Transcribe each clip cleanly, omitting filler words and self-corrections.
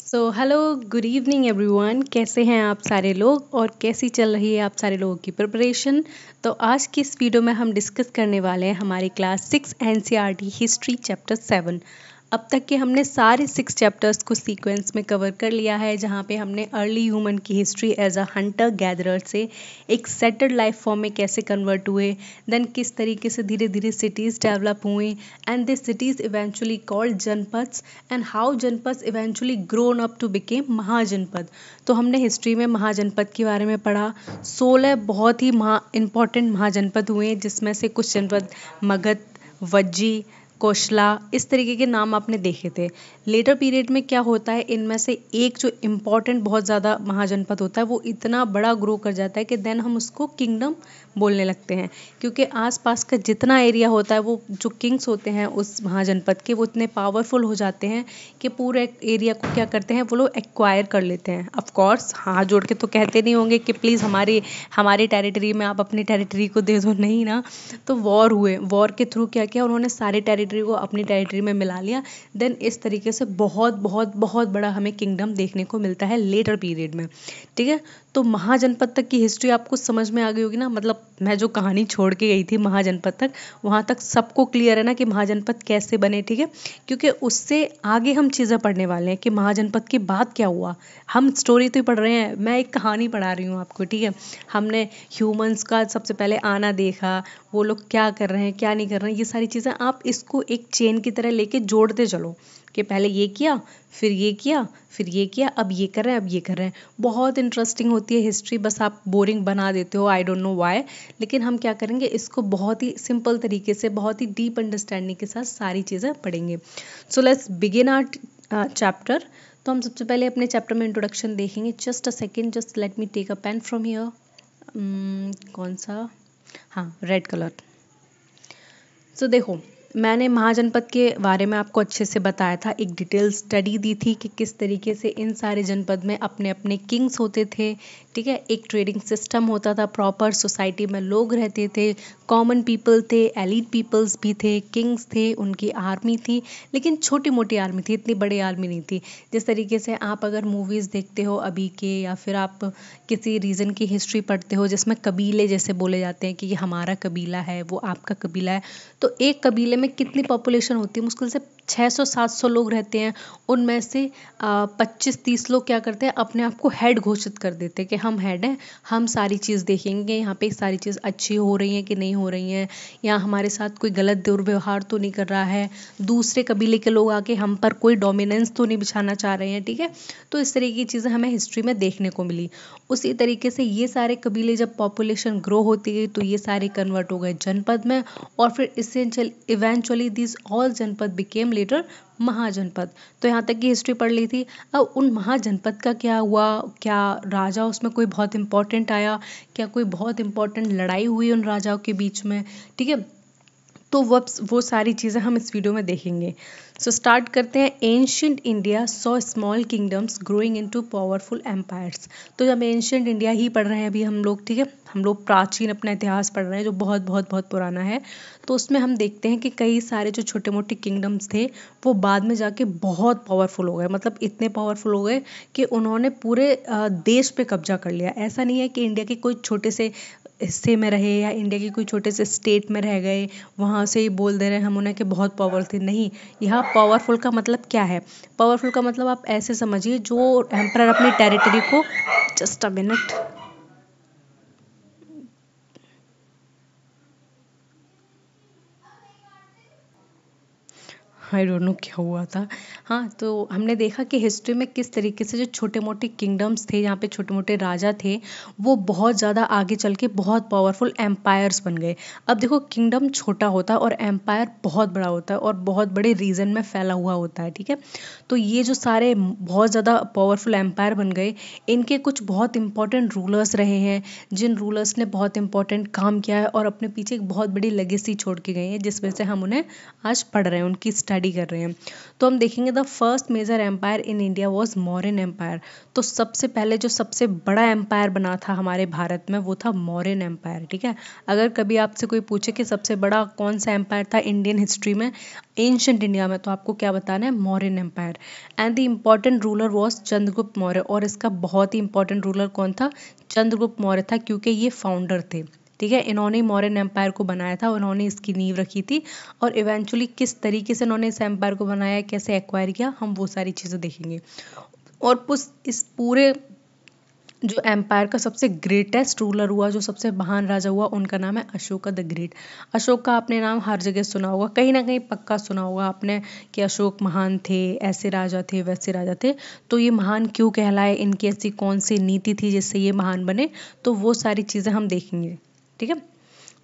Hello good evening everyone. कैसे हैं आप सारे लोग और कैसी चल रही है आप सारे लोगों की प्रिपरेशन। तो आज की इस वीडियो में हम डिस्कस करने वाले हैं हमारी क्लास 6 एनसीईआरटी हिस्ट्री चैप्टर 7। अब तक के हमने सारे 6 चैप्टर्स को सीक्वेंस में कवर कर लिया है, जहाँ पे हमने अर्ली ह्यूमन की history as a hunter gatherer से एक सेटल्ड लाइफ फॉर्म में कैसे कन्वर्ट हुए, देन किस तरीके से धीरे धीरे सिटीज़ डेवलप हुई and this cities eventually called janapads and how janapads eventually grown up to became Mahajanapada. तो हमने हिस्ट्री में महाजनपद के बारे में पढ़ा। 16 बहुत ही इम्पॉर्टेंट महाजनपद हुए, जिसमें से कुछ जनपद मगध, वज्जी, कोशला, इस तरीके के नाम आपने देखे थे। लेटर पीरियड में क्या होता है, इनमें से एक जो इम्पॉर्टेंट बहुत ज़्यादा महाजनपद होता है वो इतना बड़ा ग्रो कर जाता है कि देन हम उसको किंगडम बोलने लगते हैं, क्योंकि आसपास का जितना एरिया होता है वो जो किंग्स होते हैं उस महाजनपद के, वो इतने पावरफुल हो जाते हैं कि पूरे एरिया को क्या करते हैं वो लोग एक्वायर कर लेते हैं। ऑफ कोर्स हाथ जोड़ के तो कहते नहीं होंगे कि प्लीज़ हमारी टेरिटरी में आप अपनी टेरिटरी को दे दो, नहीं ना। तो वॉर हुए, वॉर के थ्रू क्या किया उन्होंने, सारी टेरिटरी को अपनी टेरिटरी में मिला लिया। देन इस तरीके से बहुत बहुत बहुत बड़ा हमें किंगडम देखने को मिलता है लेटर पीरियड में। ठीक है, तो महाजनपद तक की हिस्ट्री आपको समझ में आ गई होगी ना। मतलब मैं जो कहानी छोड़ के गई थी महाजनपद तक, वहाँ तक सबको क्लियर है ना कि महाजनपद कैसे बने। ठीक है, क्योंकि उससे आगे हम चीज़ें पढ़ने वाले हैं कि महाजनपद के बाद क्या हुआ। हम स्टोरी तो पढ़ रहे हैं, मैं एक कहानी पढ़ा रही हूँ आपको। ठीक है, हमने ह्यूमंस का सबसे पहले आना देखा, वो लोग क्या कर रहे हैं क्या नहीं कर रहे हैं, ये सारी चीज़ें आप इसको एक चेन की तरह लेके जोड़ते चलो कि पहले ये किया, फिर ये किया, फिर ये किया, अब ये कर रहे हैं, अब ये कर रहे हैं। बहुत इंटरेस्टिंग होती है हिस्ट्री, बस आप बोरिंग बना देते हो, आई डोंट नो व्हाई। लेकिन हम क्या करेंगे, इसको बहुत ही सिंपल तरीके से, बहुत ही डीप अंडरस्टैंडिंग के साथ सारी चीज़ें पढ़ेंगे। So let's begin our chapter. तो हम सबसे पहले अपने चैप्टर में इंट्रोडक्शन देखेंगे। Just a second, just let me take a pen from here. कौन सा, हाँ रेड कलर। सो देखो, मैंने महाजनपद के बारे में आपको अच्छे से बताया था, एक डिटेल स्टडी दी थी कि किस तरीके से इन सारे जनपद में अपने अपने किंग्स होते थे। ठीक है, एक ट्रेडिंग सिस्टम होता था, प्रॉपर सोसाइटी में लोग रहते थे, कॉमन पीपल थे, एलिट पीपल्स भी थे, किंग्स थे, उनकी आर्मी थी, लेकिन छोटी मोटी आर्मी थी, इतनी बड़ी आर्मी नहीं थी। जिस तरीके से आप अगर मूवीज़ देखते हो अभी के, या फिर आप किसी रीजन की हिस्ट्री पढ़ते हो जिसमें कबीले जैसे बोले जाते हैं कि ये हमारा कबीला है, वो आपका कबीला है, तो एक कबीले में कितनी पॉपुलेशन होती है, मुश्किल से 600-700 लोग रहते हैं। उनमें से 25-30 लोग क्या करते हैं, अपने आप को हेड घोषित कर देते हैं कि हम हेड हैं, हम सारी चीज़ देखेंगे, यहाँ पे सारी चीज़ अच्छी हो रही है कि नहीं हो रही है, या हमारे साथ कोई गलत दुर्व्यवहार तो नहीं कर रहा है, दूसरे कबीले के लोग आके हम पर कोई डोमिनेंस तो नहीं बिछाना चाह रहे हैं। ठीक है, तो इस तरह की चीज़ें हमें हिस्ट्री में देखने को मिली। उसी तरीके से ये सारे कबीले जब पॉपुलेशन ग्रो होती गई तो ये सारे कन्वर्ट हो गए जनपद में, और फिर इवेंचुअली दिस ऑल जनपद बिकेम लेटर महाजनपद। तो यहाँ तक की हिस्ट्री पढ़ ली थी। अब उन महाजनपद का क्या हुआ, क्या राजा उसमें कोई बहुत इंपॉर्टेंट आया, क्या कोई बहुत इंपॉर्टेंट लड़ाई हुई उन राजाओं के बीच में। ठीक है, तो वो सारी चीज़ें हम इस वीडियो में देखेंगे। सो स्टार्ट करते हैं। Ancient India saw small kingdoms growing into powerful empires. तो जब एंशियंट इंडिया ही पढ़ रहे हैं अभी हम लोग, ठीक है, हम लोग प्राचीन अपना इतिहास पढ़ रहे हैं जो बहुत बहुत बहुत पुराना है, तो उसमें हम देखते हैं कि कई सारे जो छोटे मोटे किंगडम्स थे वो बाद में जाके बहुत पावरफुल हो गए। मतलब इतने पावरफुल हो गए कि उन्होंने पूरे देश पे कब्जा कर लिया। ऐसा नहीं है कि इंडिया के कोई छोटे से हिस्से में रहे या इंडिया के कोई छोटे से स्टेट में रह गए, वहाँ से ही बोल दे रहे हैं हम उन्हें कि बहुत पावरफुल थे। नहीं, यहाँ पावरफुल का मतलब क्या है, पावरफुल का मतलब आप ऐसे समझिए, जो एम्परर अपनी टेरिटरी को, just a minute, I don't know क्या हुआ था। हाँ, तो हमने देखा कि हिस्ट्री में किस तरीके से जो छोटे मोटे किंगडम्स थे, यहाँ पे छोटे मोटे राजा थे, वो बहुत ज़्यादा आगे चल के बहुत पावरफुल एम्पायर्स बन गए। अब देखो, किंगडम छोटा होता है और एम्पायर बहुत बड़ा होता है और बहुत बड़े रीजन में फैला हुआ होता है। ठीक है, तो ये जो सारे बहुत ज़्यादा पावरफुल एम्पायर बन गए, इनके कुछ बहुत इंपॉर्टेंट रूलर्स रहे हैं, जिन रूलर्स ने बहुत इंपॉर्टेंट काम किया है और अपने पीछे एक बहुत बड़ी लेगेसी छोड़ के गए हैं, जिस वजह से हम उन्हें आज पढ़ रहे हैं, उनकी स्टडी स्टडी कर रहे हैं। तो हम देखेंगे the first major empire in India was Mauryan empire. तो सबसे पहले जो सबसे बड़ा एम्पायर बना था हमारे भारत में वो था मौर्यन एम्पायर। ठीक है, अगर कभी आपसे कोई पूछे कि सबसे बड़ा कौन सा एम्पायर था इंडियन हिस्ट्री में, एंशिएंट इंडिया में, तो आपको क्या बताना है? Mauryan empire. And the important ruler was Chandragupta Maurya. और इसका बहुत ही इंपॉर्टेंट रूलर कौन था? चंद्रगुप्त मौर्य था, क्योंकि ये फाउंडर थे। ठीक है, इन्होंने मौर्यन एम्पायर को बनाया था, उन्होंने इसकी नींव रखी थी। और इवेंचुअली किस तरीके से उन्होंने इस एम्पायर को बनाया, कैसे एक्वायर किया, हम वो सारी चीज़ें देखेंगे। और इस पूरे जो एम्पायर का सबसे ग्रेटेस्ट रूलर हुआ, जो सबसे महान राजा हुआ, उनका नाम है अशोका द ग्रेट। अशोक का आपने नाम हर जगह सुना होगा, कहीं ना कहीं पक्का सुना होगा आपने कि अशोक महान थे, ऐसे राजा थे, वैसे राजा थे। तो ये महान क्यों कहलाए, इनकी ऐसी कौन सी नीति थी जिससे ये महान बने, तो वो सारी चीज़ें हम देखेंगे। ठीक है,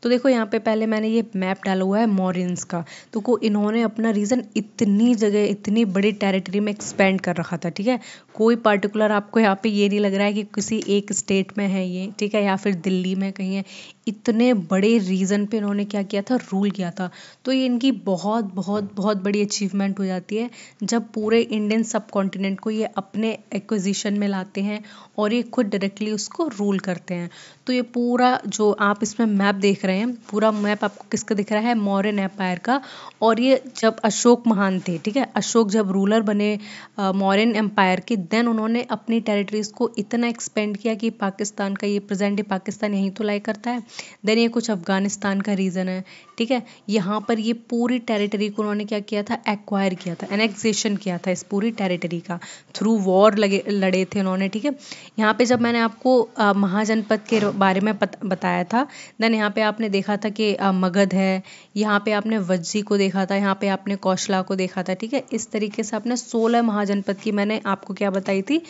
तो देखो यहाँ पे पहले मैंने ये मैप डाला हुआ है मौर्यंस का। तो इन्होंने अपना रीजन इतनी जगह, इतनी बड़ी टेरिटरी में एक्सपेंड कर रखा था। ठीक है, कोई पर्टिकुलर आपको यहाँ पे ये नहीं लग रहा है कि किसी एक स्टेट में है ये, ठीक है, या फिर दिल्ली में कहीं है। इतने बड़े रीजन पे इन्होंने क्या किया था? रूल किया था। तो ये इनकी बहुत बहुत बहुत बड़ी अचीवमेंट हो जाती है जब पूरे इंडियन सब कॉन्टिनेंट को ये अपने एक्विजिशन में लाते हैं और ये खुद डायरेक्टली उसको रूल करते हैं। तो ये पूरा जो आप इसमें मैप देख रहे हैं, पूरा मैप आपको किसका दिख रहा है? मौर्यन एम्पायर का। और ये जब अशोक महान थे, ठीक है, अशोक जब रूलर बने मौर्यन एम्पायर के, देन उन्होंने अपनी टेरिटरीज को इतना एक्सपेंड किया कि पाकिस्तान का, ये प्रेजेंट डे पाकिस्तान यहीं तो लाई करता है, देन ये कुछ अफगानिस्तान का रीजन है। ठीक है, यहाँ पर ये पूरी टेरिटरी को उन्होंने क्या किया था? एक्वायर किया था, एनेक्सेशन किया था इस पूरी टेरिटरी का। थ्रू वॉर लड़े थे उन्होंने। ठीक है, यहाँ पे जब मैंने आपको महाजनपद के बारे में बताया था, देन यहाँ पे आपने देखा था कि मगध है, यहाँ पे आपने वज्जी को देखा था, यहाँ पे आपने कौशला को देखा था। ठीक है, इस तरीके से आपने 16 महाजनपद की मैंने आपको क्या बताई थी?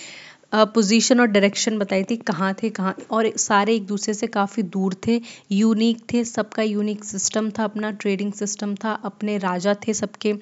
पोजीशन और डायरेक्शन बताई थी, कहाँ थे कहाँ, और सारे एक दूसरे से काफ़ी दूर थे, यूनिक थे, सबका यूनिक सिस्टम था, अपना ट्रेडिंग सिस्टम था, अपने राजा थे सबके।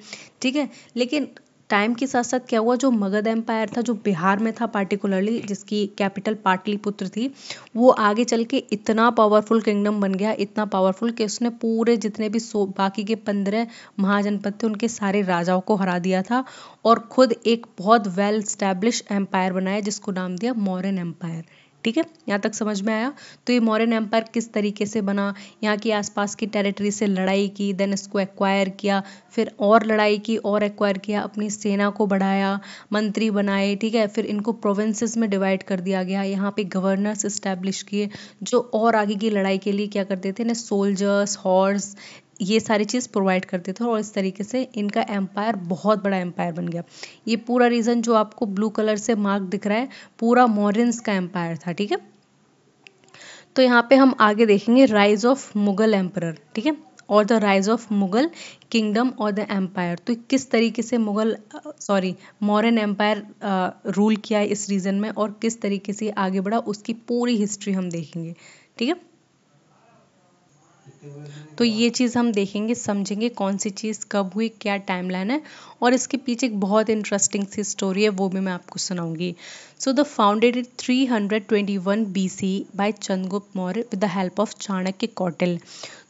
ठीक है, लेकिन टाइम के साथ साथ क्या हुआ, जो मगध एम्पायर था, जो बिहार में था पार्टिकुलरली, जिसकी कैपिटल पाटलिपुत्र थी, वो आगे चल के इतना पावरफुल किंगडम बन गया, इतना पावरफुल कि उसने पूरे जितने भी बाकी के 15 महाजनपद थे उनके सारे राजाओं को हरा दिया था और खुद एक बहुत वेल स्टैब्लिश एम्पायर बनाया जिसको नाम दिया मौर्यन एम्पायर। ठीक है, यहाँ तक समझ में आया? तो ये मौर्यन एम्पायर किस तरीके से बना, यहाँ की आसपास की टेरिटरी से लड़ाई की, देन इसको एक्वायर किया, फिर और लड़ाई की और एक्वायर किया, अपनी सेना को बढ़ाया, मंत्री बनाए। ठीक है, फिर इनको प्रोविंसेस में डिवाइड कर दिया गया, यहाँ पे गवर्नर्स इस्टेब्लिश किए जो और आगे की लड़ाई के लिए क्या करते थे ना, सोल्जर्स, हॉर्स, ये सारी चीज़ प्रोवाइड करते थे। और इस तरीके से इनका एम्पायर बहुत बड़ा एम्पायर बन गया। ये पूरा रीजन जो आपको ब्लू कलर से मार्क दिख रहा है, पूरा मौर्यंस का एम्पायर था। ठीक है, तो यहाँ पे हम आगे देखेंगे राइज ऑफ मुगल एम्परर। ठीक है, और the rise of Mughal kingdom और द एम्पायर। तो किस तरीके से मौर्यन एम्पायर रूल किया है इस रीजन में और किस तरीके से आगे बढ़ा, उसकी पूरी हिस्ट्री हम देखेंगे। ठीक है, तो ये चीज़ हम देखेंगे, समझेंगे कौन सी चीज़ कब हुई, क्या टाइमलाइन है, और इसके पीछे एक बहुत इंटरेस्टिंग सी स्टोरी है, वो भी मैं आपको सुनाऊंगी। So the founded in 321 BC by Chandragupta Maurya with the help of Chanakya Kautilya.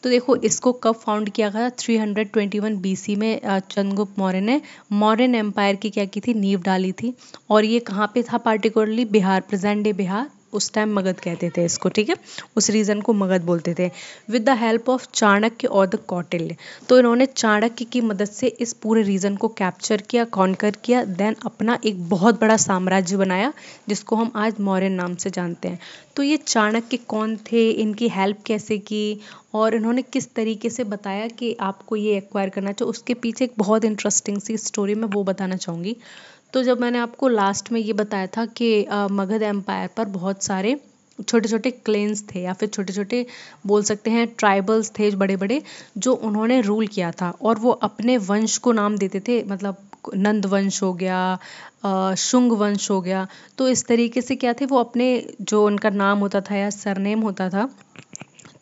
तो देखो इसको कब फाउंड किया गया? 321 BC में चंद्रगुप्त मौर्य ने मौर्यन एम्पायर की क्या की थी? नींव डाली थी। और ये कहाँ पे था? Particularly Bihar, present day Bihar, उस टाइम मगध कहते थे इसको। ठीक है, उस रीजन को मगध बोलते थे। With the help of Chanakya और द कौटिल्य। तो इन्होंने चाणक्य की मदद से इस पूरे रीजन को कैप्चर किया, कॉन्कर किया, देन अपना एक बहुत बड़ा साम्राज्य बनाया जिसको हम आज मौर्यन नाम से जानते हैं। तो ये चाणक्य कौन थे, इनकी हेल्प कैसे की, और इन्होंने किस तरीके से बताया कि आपको ये एक्वायर करना चाहिए, उसके पीछे एक बहुत इंटरेस्टिंग सी स्टोरी मैं वो बताना चाहूँगी। तो जब मैंने आपको लास्ट में ये बताया था कि मगध एम्पायर पर बहुत सारे छोटे छोटे क्लेन्स थे, या फिर छोटे छोटे बोल सकते हैं ट्राइबल्स थे बड़े बड़े, जो उन्होंने रूल किया था, और वो अपने वंश को नाम देते थे, मतलब नंद वंश हो गया, शुंग वंश हो गया। तो इस तरीके से क्या थे, वो अपने जो उनका नाम होता था या सरनेम होता था,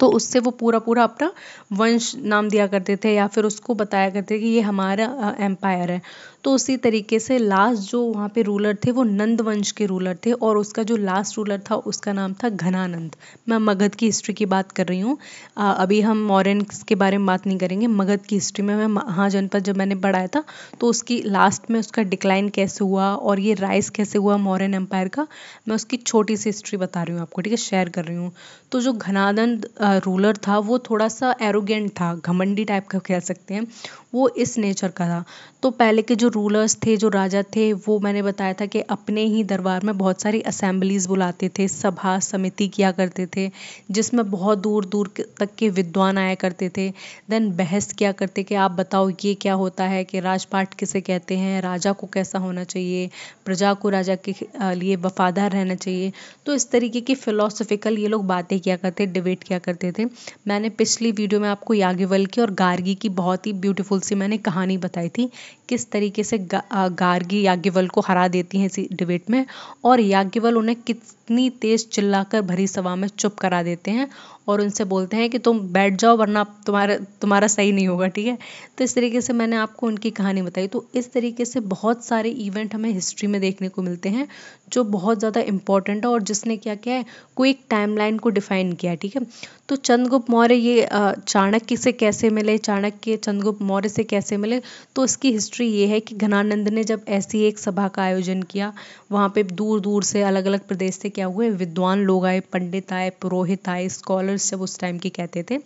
तो उससे वो पूरा पूरा अपना वंश नाम दिया करते थे, या फिर उसको बताया करते थे कि ये हमारा एम्पायर है। तो उसी तरीके से लास्ट जो वहाँ पे रूलर थे वो नंद वंश के रूलर थे, और उसका जो लास्ट रूलर था उसका नाम था घनानंद। मैं मगध की हिस्ट्री की बात कर रही हूँ, अभी हम मौर्यंस के बारे में बात नहीं करेंगे। मगध की हिस्ट्री में मैं महाजनपद जब मैंने पढ़ाया था तो उसकी लास्ट में उसका डिक्लाइन कैसे हुआ और ये राइज कैसे हुआ मौर्यन एम्पायर का, मैं उसकी छोटी सी हिस्ट्री बता रही हूँ आपको, ठीक है, शेयर कर रही हूँ। तो जो घनानंद रूलर था वो थोड़ा सा एरोगेंट था, घमंडी टाइप का कह सकते हैं, वो इस नेचर का था। तो पहले के जो रूलर्स थे, जो राजा थे, वो मैंने बताया था कि अपने ही दरबार में बहुत सारी असेंबलीज बुलाते थे, सभा समिति किया करते थे, जिसमें बहुत दूर दूर तक के विद्वान आया करते थे। देन बहस किया करते कि आप बताओ ये क्या होता है, कि राजपाट किसे कहते हैं, राजा को कैसा होना चाहिए, प्रजा को राजा के लिए वफादार रहना चाहिए। तो इस तरीके की फिलोसफिकल ये लोग बातें किया करते, डिबेट किया करते थे। मैंने पिछली वीडियो में आपको याज्ञवल्क्य और गार्गी की बहुत ही ब्यूटीफुल सी मैंने कहानी बताई थी, किस तरीके से गार्गी याज्ञवल्क्य को हरा देती हैं इसी डिबेट में, और याज्ञवल्क्य उन्हें कितनी तेज चिल्लाकर भरी सभा में चुप करा देते हैं और उनसे बोलते हैं कि तुम बैठ जाओ वरना तुम्हारा सही नहीं होगा, ठीक है। तो इस तरीके से मैंने आपको उनकी कहानी बताई। तो इस तरीके से बहुत सारे इवेंट हमें हिस्ट्री में देखने को मिलते हैं जो बहुत ज़्यादा इंपॉर्टेंट है और जिसने क्या किया है, कोई एक टाइमलाइन को डिफाइन किया है, ठीक है। तो चंद्रगुप्त मौर्य ये चाणक्य से कैसे मिले, चाणक्य चंद्रगुप्त मौर्य से कैसे मिले, तो इसकी हिस्ट्री ये है कि घनानंद ने जब ऐसी एक सभा का आयोजन किया, वहाँ पे दूर दूर से अलग अलग प्रदेश से क्या हुए, विद्वान लोग आए, पंडित आए, पुरोहित आए, स्कॉलर्स जब उस टाइम के कहते थे,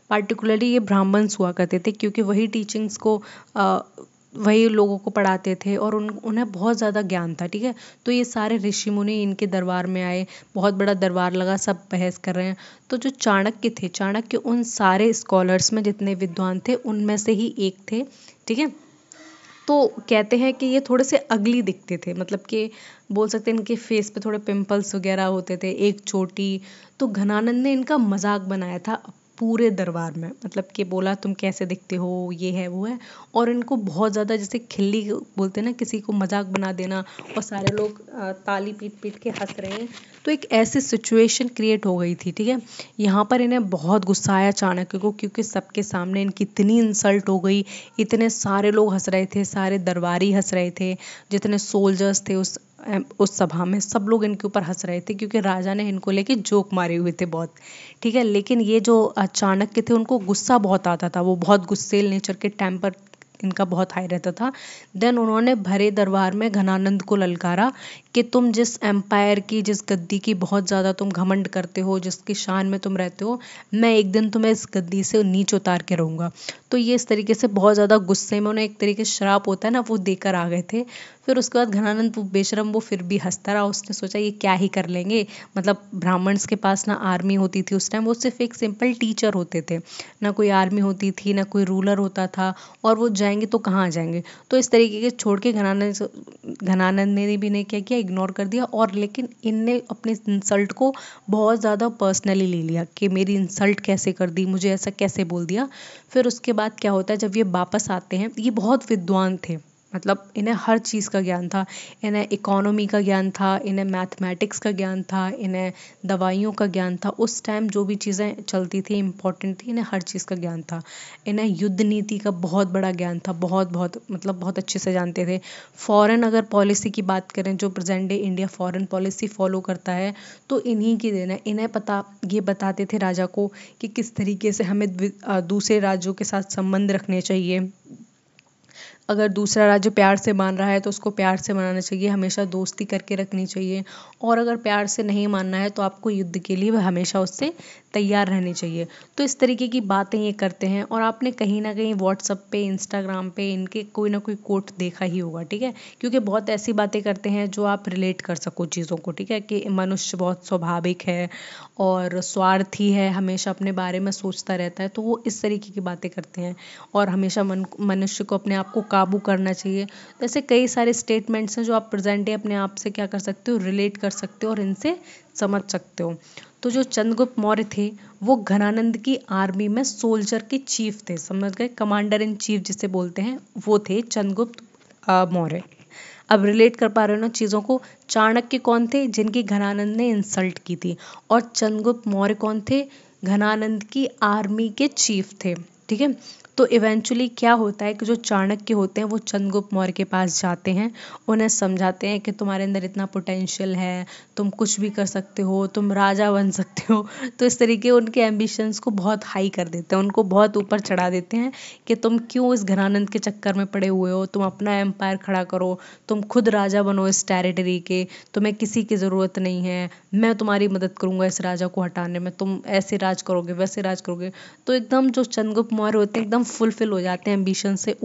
पार्टिकुलरली ये ब्राह्मण्स हुआ करते थे, क्योंकि वही टीचिंग्स को वही लोगों को पढ़ाते थे और उन्हें बहुत ज़्यादा ज्ञान था, ठीक है। तो ये सारे ऋषि मुनि इनके दरबार में आए, बहुत बड़ा दरबार लगा, सब बहस कर रहे हैं। तो जो चाणक्य थे, चाणक्य उन सारे स्कॉलर्स में जितने विद्वान थे उनमें से ही एक थे, ठीक है। तो कहते हैं कि ये थोड़े से अगली दिखते थे, मतलब कि बोल सकते हैं इनके फेस पे थोड़े पिंपल्स वगैरह होते थे, एक चोटी। तो घनानंद ने इनका मजाक बनाया था पूरे दरबार में, मतलब कि बोला तुम कैसे दिखते हो, ये है वो है, और इनको बहुत ज़्यादा, जैसे खिल्ली बोलते हैं ना, किसी को मजाक बना देना, और सारे लोग ताली पीट पीट के हंस रहे हैं। तो एक ऐसी सिचुएशन क्रिएट हो गई थी, ठीक है। यहाँ पर इन्हें बहुत गुस्सा आया चाणक्य को, क्योंकि सबके सामने इनकी इतनी इंसल्ट हो गई, इतने सारे लोग हंस रहे थे, सारे दरबारी हंस रहे थे, जितने सोल्जर्स थे उस सभा में सब लोग इनके ऊपर हंस रहे थे, क्योंकि राजा ने इनको लेके जोक मारे हुए थे बहुत, ठीक है। लेकिन ये जो चाणक्य थे उनको गुस्सा बहुत आता था, वो बहुत गुस्सेल नेचर के, टेम्पर इनका बहुत हाई रहता था। देन उन्होंने भरे दरबार में घनानंद को ललकारा कि तुम जिस एम्पायर की, जिस गद्दी की बहुत ज़्यादा तुम घमंड करते हो, जिसकी शान में तुम रहते हो, मैं एक दिन तुम्हें इस गद्दी से नीचे उतार के रहूँगा। तो ये इस तरीके से बहुत ज़्यादा गुस्से में, उन्हें एक तरीके से श्राप होता है ना, वो देकर आ गए थे। फिर उसके बाद घनानंद बेशरम वो फिर भी हंसता रहा, उसने सोचा ये क्या ही कर लेंगे, मतलब ब्राह्मण्स के पास ना आर्मी होती थी उस टाइम, वो सिर्फ एक सिंपल टीचर होते थे, ना कोई आर्मी होती थी, ना कोई रूलर होता था, और वो जाएंगे तो कहाँ जाएंगे। तो इस तरीके के छोड़ के घनानंद ने भी नहीं क्या किया, इग्नोर कर दिया। और लेकिन इनने अपनी इंसल्ट को बहुत ज़्यादा पर्सनली ले लिया कि मेरी इंसल्ट कैसे कर दी, मुझे ऐसा कैसे बोल दिया। फिर उसके बाद क्या होता है, जब ये वापस आते हैं, ये बहुत विद्वान थे, मतलब इन्हें हर चीज़ का ज्ञान था, इन्हें इकोनॉमी का ज्ञान था, इन्हें मैथमेटिक्स का ज्ञान था, इन्हें दवाइयों का ज्ञान था, उस टाइम जो भी चीज़ें चलती थी इम्पोर्टेंट थी, इन्हें हर चीज़ का ज्ञान था। इन्हें युद्ध नीति का बहुत बड़ा ज्ञान था, बहुत बहुत मतलब बहुत अच्छे से जानते थे। फॉरेन अगर पॉलिसी की बात करें, जो present day India foreign policy follow करता है, तो इन्हीं की देन है। इन्हें ये बताते थे राजा को कि किस तरीके से हमें दूसरे राज्यों के साथ संबंध रखने चाहिए, अगर दूसरा राज्य प्यार से मान रहा है तो उसको प्यार से मनाना चाहिए, हमेशा दोस्ती करके रखनी चाहिए, और अगर प्यार से नहीं मानना है तो आपको युद्ध के लिए हमेशा उससे तैयार रहनी चाहिए। तो इस तरीके की बातें ये करते हैं, और आपने कहीं ना कहीं व्हाट्सएप पे, इंस्टाग्राम पे इनके कोई ना कोई कोट देखा ही होगा, ठीक है, क्योंकि बहुत ऐसी बातें करते हैं जो आप रिलेट कर सको चीज़ों को, ठीक है, कि मनुष्य बहुत स्वाभाविक है और स्वार्थी है, हमेशा अपने बारे में सोचता रहता है, तो वो इस तरीके की बातें करते हैं, और हमेशा मनुष्य को अपने आप को काबू करना चाहिए। तो ऐसे कई सारे स्टेटमेंट्स हैं जो आप प्रेजेंट डे अपने आप से क्या कर सकते हो, रिलेट कर सकते हो और इनसे समझ सकते हो। तो जो चंद्रगुप्त मौर्य थे वो घनानंद की आर्मी में सोल्जर के चीफ थे, समझ गए, कमांडर इन चीफ जिसे बोलते हैं, वो थे चंद्रगुप्त मौर्य। अब रिलेट कर पा रहे हो ना चीज़ों को। चाणक्य कौन थे, जिनकी घनानंद ने इंसल्ट की थी, और चंद्रगुप्त मौर्य कौन थे, घनानंद की आर्मी के चीफ थे, ठीक है। तो इवेंचुअली क्या होता है कि जो चाणक्य होते हैं वो चंद्रगुप्त मौर्य के पास जाते हैं, उन्हें समझाते हैं कि तुम्हारे अंदर इतना पोटेंशियल है, तुम कुछ भी कर सकते हो, तुम राजा बन सकते हो। तो इस तरीके उनके एम्बिशंस को बहुत हाई कर देते हैं, उनको बहुत ऊपर चढ़ा देते हैं कि तुम क्यों इस घरानंद के चक्कर में पड़े हुए हो, तुम अपना एम्पायर खड़ा करो, तुम खुद राजा बनो इस टेरिटरी के, तुम्हें किसी की ज़रूरत नहीं है, मैं तुम्हारी मदद करूंगा इस राजा को हटाने में, तुम ऐसे राज करोगे वैसे राज करोगे। तो एकदम जो चंद्रगुप्त मौर्य होते हैं एकदम फुलफिल हो जाते हैं एम्बिशन से।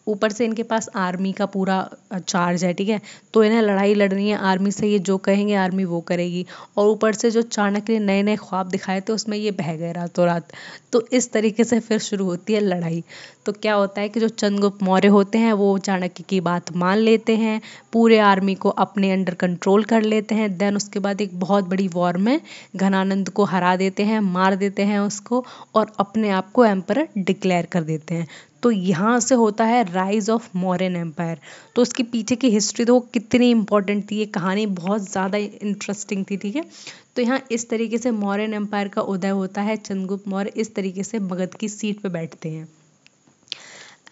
ऊपर से इनके पास आर्मी का पूरा चार्ज है, ठीक है, तो इन्हें लड़ाई लड़नी है आर्मी से, ये जो कहेंगे आर्मी वो करेगी। और ऊपर से जो चाणक्य ने नए नए ख्वाब दिखाए थे उसमें ये बह गए रातों रात। तो इस तरीके से फिर शुरू होती है लड़ाई। तो क्या होता है कि जो चंद्रगुप्त मौर्य होते हैं वो चाणक्य की बात मान लेते हैं, पूरे आर्मी को अपने अंडर कंट्रोल कर लेते हैं। देन उसके बाद एक बहुत बड़ी वॉर में घनानंद को हरा देते हैं, मार देते हैं उसको, और अपने आप को एम्परर डिक्लेयर कर देते हैं। तो यहाँ से होता है राइज ऑफ मौर्यन एम्पायर। तो उसके पीछे की हिस्ट्री तो कितनी इंपॉर्टेंट थी, ये कहानी बहुत ज़्यादा इंटरेस्टिंग थी, ठीक है। तो यहाँ इस तरीके से मौर्यन एम्पायर का उदय होता है, चंद्रगुप्त मौर्य इस तरीके से मगध की सीट पे बैठते हैं।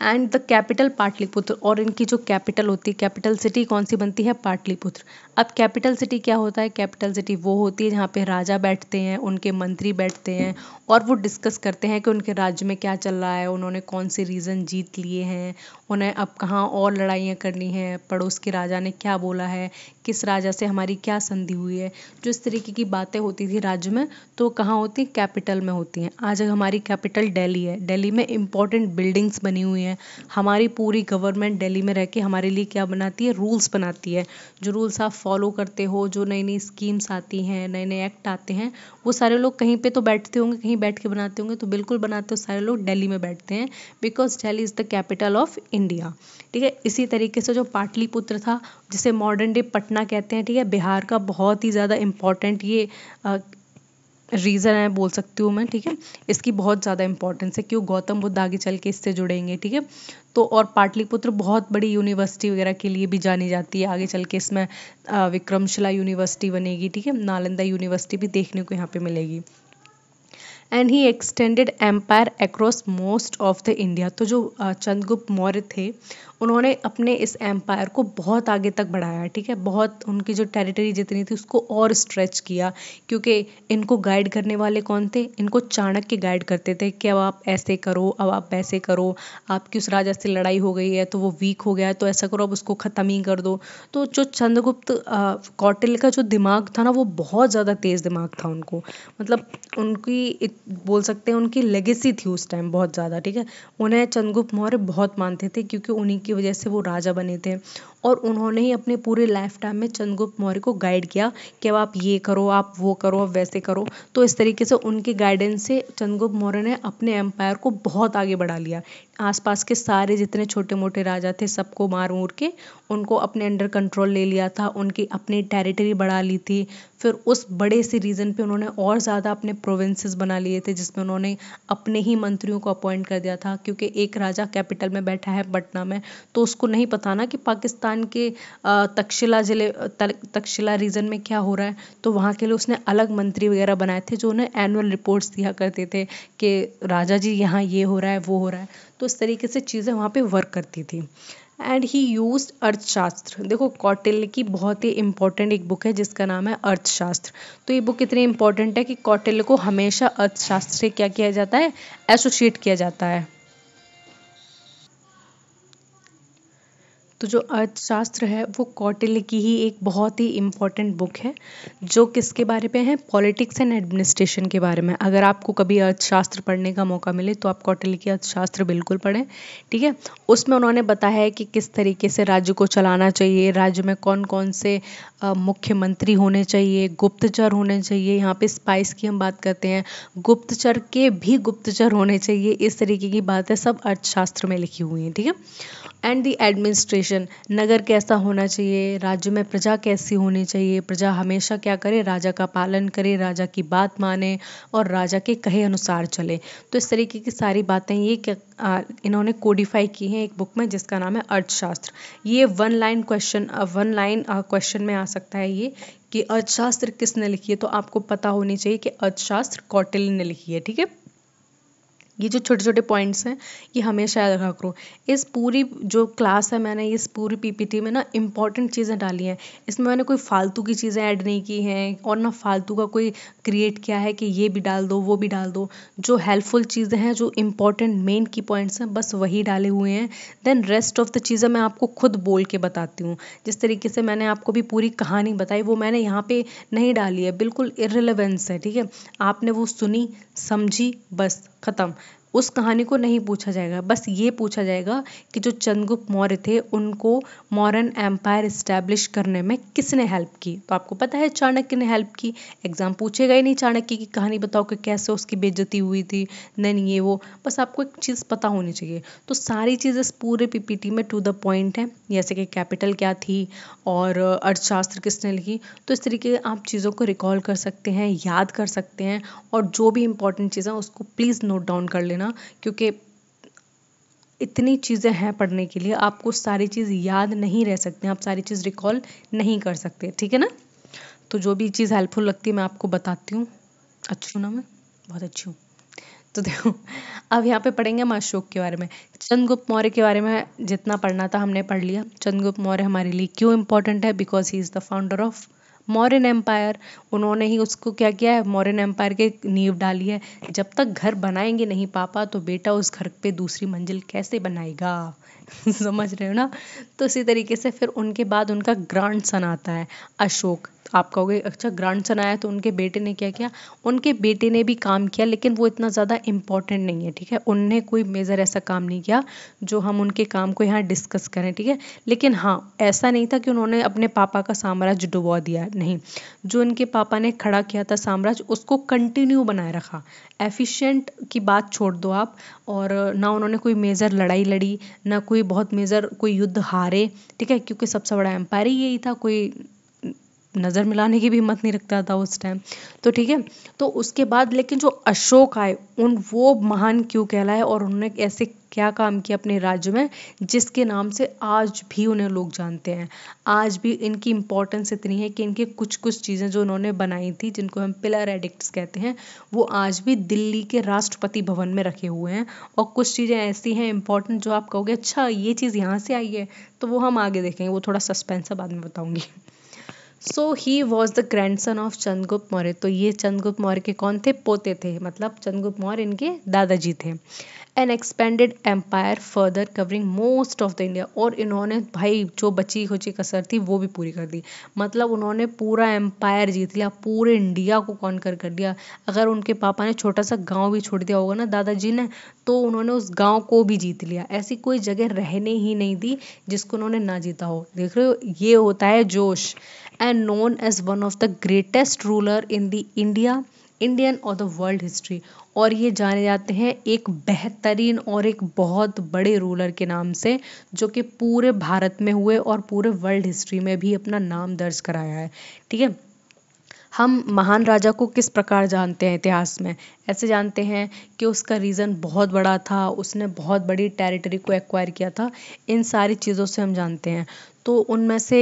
एंड द कैपिटल पाटलिपुत्र, और इनकी जो कैपिटल होती है, कैपिटल सिटी कौन सी बनती है, पाटलिपुत्र। अब कैपिटल सिटी क्या होता है, कैपिटल सिटी वो होती है जहाँ पे राजा बैठते हैं, उनके मंत्री बैठते हैं, और वो डिस्कस करते हैं कि उनके राज्य में क्या चल रहा है, उन्होंने कौन से रीजन जीत लिए हैं, उन्हें अब कहाँ और लड़ाइयाँ करनी है, पड़ोस के राजा ने क्या बोला है, किस राजा से हमारी क्या संधि हुई है। जो इस तरीके की बातें होती थी राज्य में, तो कहाँ होती, कैपिटल में होती हैं। आज हमारी कैपिटल दिल्ली है, दिल्ली में इंपॉर्टेंट बिल्डिंग्स बनी हुई हैं। हमारी पूरी गवर्नमेंट दिल्ली में रह के हमारे लिए क्या बनाती है, रूल्स बनाती है। जो रूल्स आप फॉलो करते हो, जो नई नई स्कीम्स आती हैं, नए नए एक्ट आते हैं, वो सारे लोग कहीं पे तो बैठते होंगे, कहीं बैठ के बनाते होंगे। तो बिल्कुल बनाते हो सारे लोग दिल्ली में बैठते हैं, because Delhi is the capital of India, ठीक है। इसी तरीके से जो पाटलिपुत्र था, जिसे मॉडर्न डे पटना कहते हैं, ठीक है, बिहार का बहुत ही ज़्यादा इम्पोर्टेंट ये रीज़न है बोल सकती हूँ मैं, ठीक है। इसकी बहुत ज़्यादा इंपॉर्टेंस है, क्यों, गौतम बुद्ध आगे चल के इससे जुड़ेंगे, ठीक है। तो और पाटलिपुत्र बहुत बड़ी यूनिवर्सिटी वगैरह के लिए भी जानी जाती है, आगे चल के इसमें विक्रमशिला यूनिवर्सिटी बनेगी, ठीक है, नालंदा यूनिवर्सिटी भी देखने को यहाँ पे मिलेगी। And he extended empire across most of the India. तो जो चंद्रगुप्त मौर्य थे, उन्होंने अपने इस एम्पायर को बहुत आगे तक बढ़ाया, ठीक है, बहुत उनकी जो टेरिटरी जितनी थी उसको और स्ट्रेच किया, क्योंकि इनको गाइड करने वाले कौन थे, इनको चाणक्य गाइड करते थे कि अब आप ऐसे करो, अब आप वैसे करो, आपकी उस राजा से लड़ाई हो गई है तो वो वीक हो गया है, तो ऐसा करो, अब उसको ख़त्म ही कर दो। तो जो चंद्रगुप्त कौटिल्य का जो दिमाग था ना, वो बहुत ज़्यादा तेज़ दिमाग था उनको, मतलब उनकी बोल सकते हैं उनकी लेगेसी थी उस टाइम बहुत ज़्यादा, ठीक है। उन्हें चंद्रगुप्त मौर्य बहुत मानते थे, क्योंकि उन्हीं की वजह से वो राजा बने थे, और उन्होंने ही अपने पूरे लाइफ टाइम में चंद्रगुप्त मौर्य को गाइड किया कि अब आप ये करो, आप वो करो, अब वैसे करो। तो इस तरीके से उनके गाइडेंस से चंद्रगुप्त मौर्य ने अपने एम्पायर को बहुत आगे बढ़ा लिया। आसपास के सारे जितने छोटे मोटे राजा थे सबको मार मूर के उनको अपने अंडर कंट्रोल ले लिया था, उनकी अपनी टेरिटरी बढ़ा ली थी। फिर उस बड़े से रीजन पे उन्होंने और ज़्यादा अपने प्रोविंसेस बना लिए थे, जिसमें उन्होंने अपने ही मंत्रियों को अपॉइंट कर दिया था, क्योंकि एक राजा कैपिटल में बैठा है पटना में, तो उसको नहीं पता ना कि पाकिस्तान के तक्षशिला रीजन में क्या हो रहा है। तो वहाँ के लिए उसने अलग मंत्री वगैरह बनाए थे, जो उन्हें एनुअल रिपोर्ट्स दिया करते थे कि राजा जी यहाँ ये हो रहा है, वो हो रहा है। तो इस तरीके से चीज़ें वहाँ पे वर्क करती थी। एंड ही यूज्ड अर्थशास्त्र। देखो, कौटिल्य की बहुत ही इंपॉर्टेंट एक बुक है जिसका नाम है अर्थशास्त्र। तो ये बुक इतनी इंपॉर्टेंट है कि कौटिल्य को हमेशा अर्थशास्त्र से क्या किया जाता है, एसोसिएट किया जाता है। तो जो अर्थशास्त्र है वो कौटिल्य की ही एक बहुत ही इम्पॉर्टेंट बुक है, जो किसके बारे में है, पॉलिटिक्स एंड एडमिनिस्ट्रेशन के बारे में। अगर आपको कभी अर्थशास्त्र पढ़ने का मौका मिले तो आप कौटिल्य की अर्थशास्त्र बिल्कुल पढ़ें, ठीक है। उसमें उन्होंने बताया है कि किस तरीके से राज्य को चलाना चाहिए, राज्य में कौन कौन से मुख्यमंत्री होने चाहिए, गुप्तचर होने चाहिए। यहाँ पे स्पाइस की हम बात करते हैं, गुप्तचर के भी गुप्तचर होने चाहिए, इस तरीके की बातें सब अर्थशास्त्र में लिखी हुई हैं, ठीक है। एंड द एडमिनिस्ट्रेशन, नगर कैसा होना चाहिए, राज्य में प्रजा कैसी होनी चाहिए, प्रजा हमेशा क्या करे, राजा का पालन करे, राजा की बात माने और राजा के कहे अनुसार चले। तो इस तरीके की सारी बातें ये इन्होंने कोडिफाई की हैं एक बुक में जिसका नाम है अर्थशास्त्र। ये वन लाइन क्वेश्चन में आ सकता है ये कि अर्थशास्त्र किसने लिखी है, तो आपको पता होनी चाहिए कि अर्थशास्त्र कौटिल्य ने लिखी है, ठीक है। ये जो छोटे छोटे पॉइंट्स हैं ये हमेशा याद रखा करो। इस पूरी जो क्लास है मैंने इस पूरी पीपीटी में ना इंपॉर्टेंट चीज़ें डाली हैं। इसमें मैंने कोई फालतू की चीज़ें ऐड नहीं की हैं और ना फालतू का कोई क्रिएट किया है कि ये भी डाल दो वो भी डाल दो। जो हेल्पफुल चीज़ें हैं जो इंपॉर्टेंट मेन की पॉइंट्स हैं बस वही डाले हुए हैं। देन रेस्ट ऑफ द चीज़ें मैं आपको खुद बोल के बताती हूँ। जिस तरीके से मैंने आपको भी पूरी कहानी बताई वो मैंने यहाँ पे नहीं डाली है, बिल्कुल इर्रिलेवेंस है। ठीक है, आपने वो सुनी समझी बस ख़त्म। उस कहानी को नहीं पूछा जाएगा, बस ये पूछा जाएगा कि जो चंद्रगुप्त मौर्य थे उनको मौर्यन एम्पायर इस्टेब्लिश करने में किसने हेल्प की। तो आपको पता है चाणक्य ने हेल्प की। एग्जाम पूछेगा ही नहीं चाणक्य की कहानी बताओ कि कैसे उसकी बेइज्जती हुई थी, देन ये वो, बस आपको एक चीज़ पता होनी चाहिए। तो सारी चीज़ इस पूरे पीपीटी में टू द पॉइंट है, जैसे कि कैपिटल क्या थी और अर्थशास्त्र किसने लिखी। तो इस तरीके आप चीज़ों को रिकॉल कर सकते हैं, याद कर सकते हैं, और जो भी इंपॉर्टेंट चीज़ें उसको प्लीज़ नोट डाउन कर लेना, क्योंकि इतनी चीज़ें हैं पढ़ने के लिए, आपको सारी चीज़ याद नहीं रह सकते, आप सारी चीज़ रिकॉल नहीं कर सकते। ठीक है ना। तो जो भी चीज़ हेल्पफुल लगती है मैं आपको बताती हूँ। अच्छी हूँ ना मैं, बहुत अच्छी हूँ। तो देखो अब यहाँ पे पढ़ेंगे हम अशोक के बारे में। चंद्रगुप्त मौर्य के बारे में जितना पढ़ना था हमने पढ़ लिया। चंद्रगुप्त मौर्य हमारे लिए क्यों इम्पोर्टेंट है, because he is the founder of Mauryan empire. उन्होंने ही उसको क्या किया है, मौर्यन एम्पायर के नींव डाली है। जब तक घर बनाएंगे नहीं पापा तो बेटा उस घर पे दूसरी मंजिल कैसे बनाएगा समझ रहे हो ना। तो इसी तरीके से फिर उनके बाद उनका ग्रैंड सन आता है अशोक। आप कहोगे अच्छा ग्रैंड सन आया तो उनके बेटे ने क्या किया, उनके बेटे ने भी काम किया लेकिन वो इतना ज़्यादा इम्पोर्टेंट नहीं है। ठीक है, उनने कोई मेजर ऐसा काम नहीं किया जो हम उनके काम को यहाँ डिस्कस करें। ठीक है, लेकिन हाँ ऐसा नहीं था कि उन्होंने अपने पापा का साम्राज्य डुबो दिया, नहीं। जो उनके पापा ने खड़ा किया था साम्राज्य उसको कंटिन्यू बनाए रखा। एफिशिएंट की बात छोड़ दो आप, और ना उन्होंने कोई मेजर लड़ाई लड़ी, ना कोई बहुत मेजर कोई युद्ध हारे। ठीक है, क्योंकि सबसे बड़ा एम्पायर ही यही था, कोई नज़र मिलाने की भी हिम्मत नहीं रखता था उस टाइम। तो ठीक है, तो उसके बाद लेकिन जो अशोक आए उन वो महान क्यों कहलाए और उन्होंने ऐसे क्या काम किया अपने राज्य में जिसके नाम से आज भी उन्हें लोग जानते हैं। आज भी इनकी इम्पोर्टेंस इतनी है कि इनके कुछ कुछ चीज़ें जो उन्होंने बनाई थी जिनको हम पिलर एडिक्ट्स कहते हैं वो आज भी दिल्ली के राष्ट्रपति भवन में रखे हुए हैं। और कुछ चीज़ें ऐसी हैं इंपॉर्टेंट जो आप कहोगे अच्छा ये चीज़ यहाँ से आई है, तो वो हम आगे देखेंगे, वो थोड़ा सस्पेंस है, बाद में बताऊंगी। So he was the grandson of Chandragupta Maurya. तो ये चंद्रगुप्त मौर्य के कौन थे, पोते थे, मतलब चंद्रगुप्त मौर्य इनके दादाजी थे। And expanded empire further covering most of the India. और इन्होंने भाई जो बची खुची कसर थी वो भी पूरी कर दी। मतलब उन्होंने पूरा एम्पायर जीत लिया, पूरे इंडिया को कॉन्कर कर दिया। अगर उनके पापा ने छोटा सा गांव भी छोड़ दिया होगा ना दादाजी ने, तो उन्होंने उस गांव को भी जीत लिया। ऐसी कोई जगह रहने ही नहीं दी जिसको उन्होंने ना जीता हो। देख रहे हो, ये होता है जोश। And known as one of the greatest ruler in the Indian और द वर्ल्ड हिस्ट्री। और ये जाने जाते हैं एक बेहतरीन और एक बहुत बड़े रूलर के नाम से जो कि पूरे भारत में हुए और पूरे वर्ल्ड हिस्ट्री में भी अपना नाम दर्ज कराया है। ठीक है, हम महान राजा को किस प्रकार जानते हैं इतिहास में, ऐसे जानते हैं कि उसका रीज़न बहुत बड़ा था, उसने बहुत बड़ी टेरिटरी को एक्वायर किया था, इन सारी चीज़ों से हम जानते हैं। तो उनमें से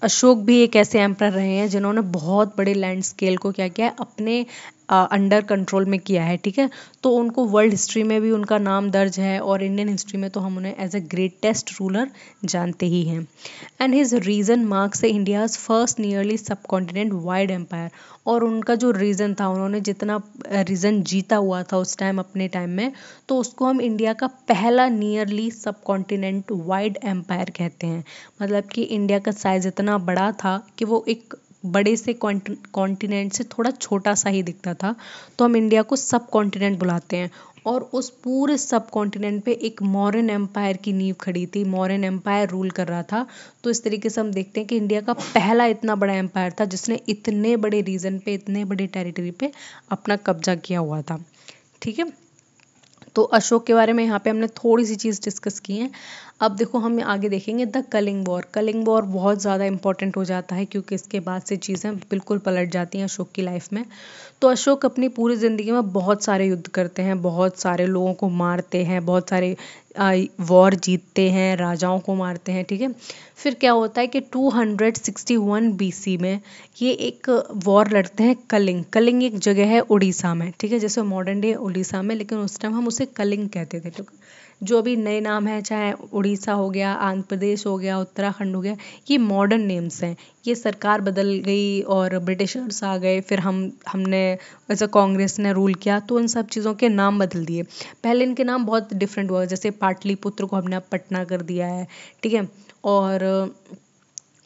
अशोक भी एक ऐसे एम्परर रहे हैं जिन्होंने बहुत बड़े लैंड स्केल को क्या किया है, अपने अंडर कंट्रोल में किया है। ठीक है, तो उनको वर्ल्ड हिस्ट्री में भी उनका नाम दर्ज है और इंडियन हिस्ट्री में तो हम उन्हें एज ए ग्रेटेस्ट रूलर जानते ही हैं। And his region marks India's first nearly subcontinent wide empire. और उनका जो रीजन था, उन्होंने जितना रीजन जीता हुआ था उस टाइम अपने टाइम में, तो उसको हम इंडिया का पहला nearly subcontinent wide empire कहते हैं। मतलब कि इंडिया का साइज इतना बड़ा था कि वो एक बड़े से कॉन्टिनेंट से थोड़ा छोटा सा ही दिखता था, तो हम इंडिया को सब कॉन्टिनेंट बुलाते हैं। और उस पूरे सब कॉन्टिनेंट पे एक मौर्यन एम्पायर की नींव खड़ी थी, मौर्यन एम्पायर रूल कर रहा था। तो इस तरीके से हम देखते हैं कि इंडिया का पहला इतना बड़ा एम्पायर था जिसने इतने बड़े रीजन पे, इतने बड़े टेरिटरी पे अपना कब्जा किया हुआ था। ठीक है, तो अशोक के बारे में यहाँ पे हमने थोड़ी सी चीज़ डिस्कस की है। अब देखो हम आगे देखेंगे the Kalinga war. Kalinga war बहुत ज़्यादा इंपॉर्टेंट हो जाता है क्योंकि इसके बाद से चीज़ें बिल्कुल पलट जाती हैं अशोक की लाइफ में। तो अशोक अपनी पूरी ज़िंदगी में बहुत सारे युद्ध करते हैं, बहुत सारे लोगों को मारते हैं, बहुत सारे वॉर जीतते हैं, राजाओं को मारते हैं, ठीक है। फिर क्या होता है कि 261 बीसी में ये एक वॉर लड़ते हैं कलिंग। कलिंग एक जगह है उड़ीसा में, ठीक है, जैसे मॉडर्न डे उड़ीसा में, लेकिन उस टाइम हम उसे कलिंग कहते थे, ठीक है। जो भी नए नाम है, चाहे उड़ीसा हो गया, आंध्र प्रदेश हो गया, उत्तराखंड हो गया, ये मॉडर्न नेम्स हैं। ये सरकार बदल गई और ब्रिटिशर्स आ गए, फिर हमने ऐसे कांग्रेस ने रूल किया तो इन सब चीज़ों के नाम बदल दिए। पहले इनके नाम बहुत डिफरेंट हुआ, जैसे पाटलिपुत्र को हमने अब पटना कर दिया है, ठीक है। और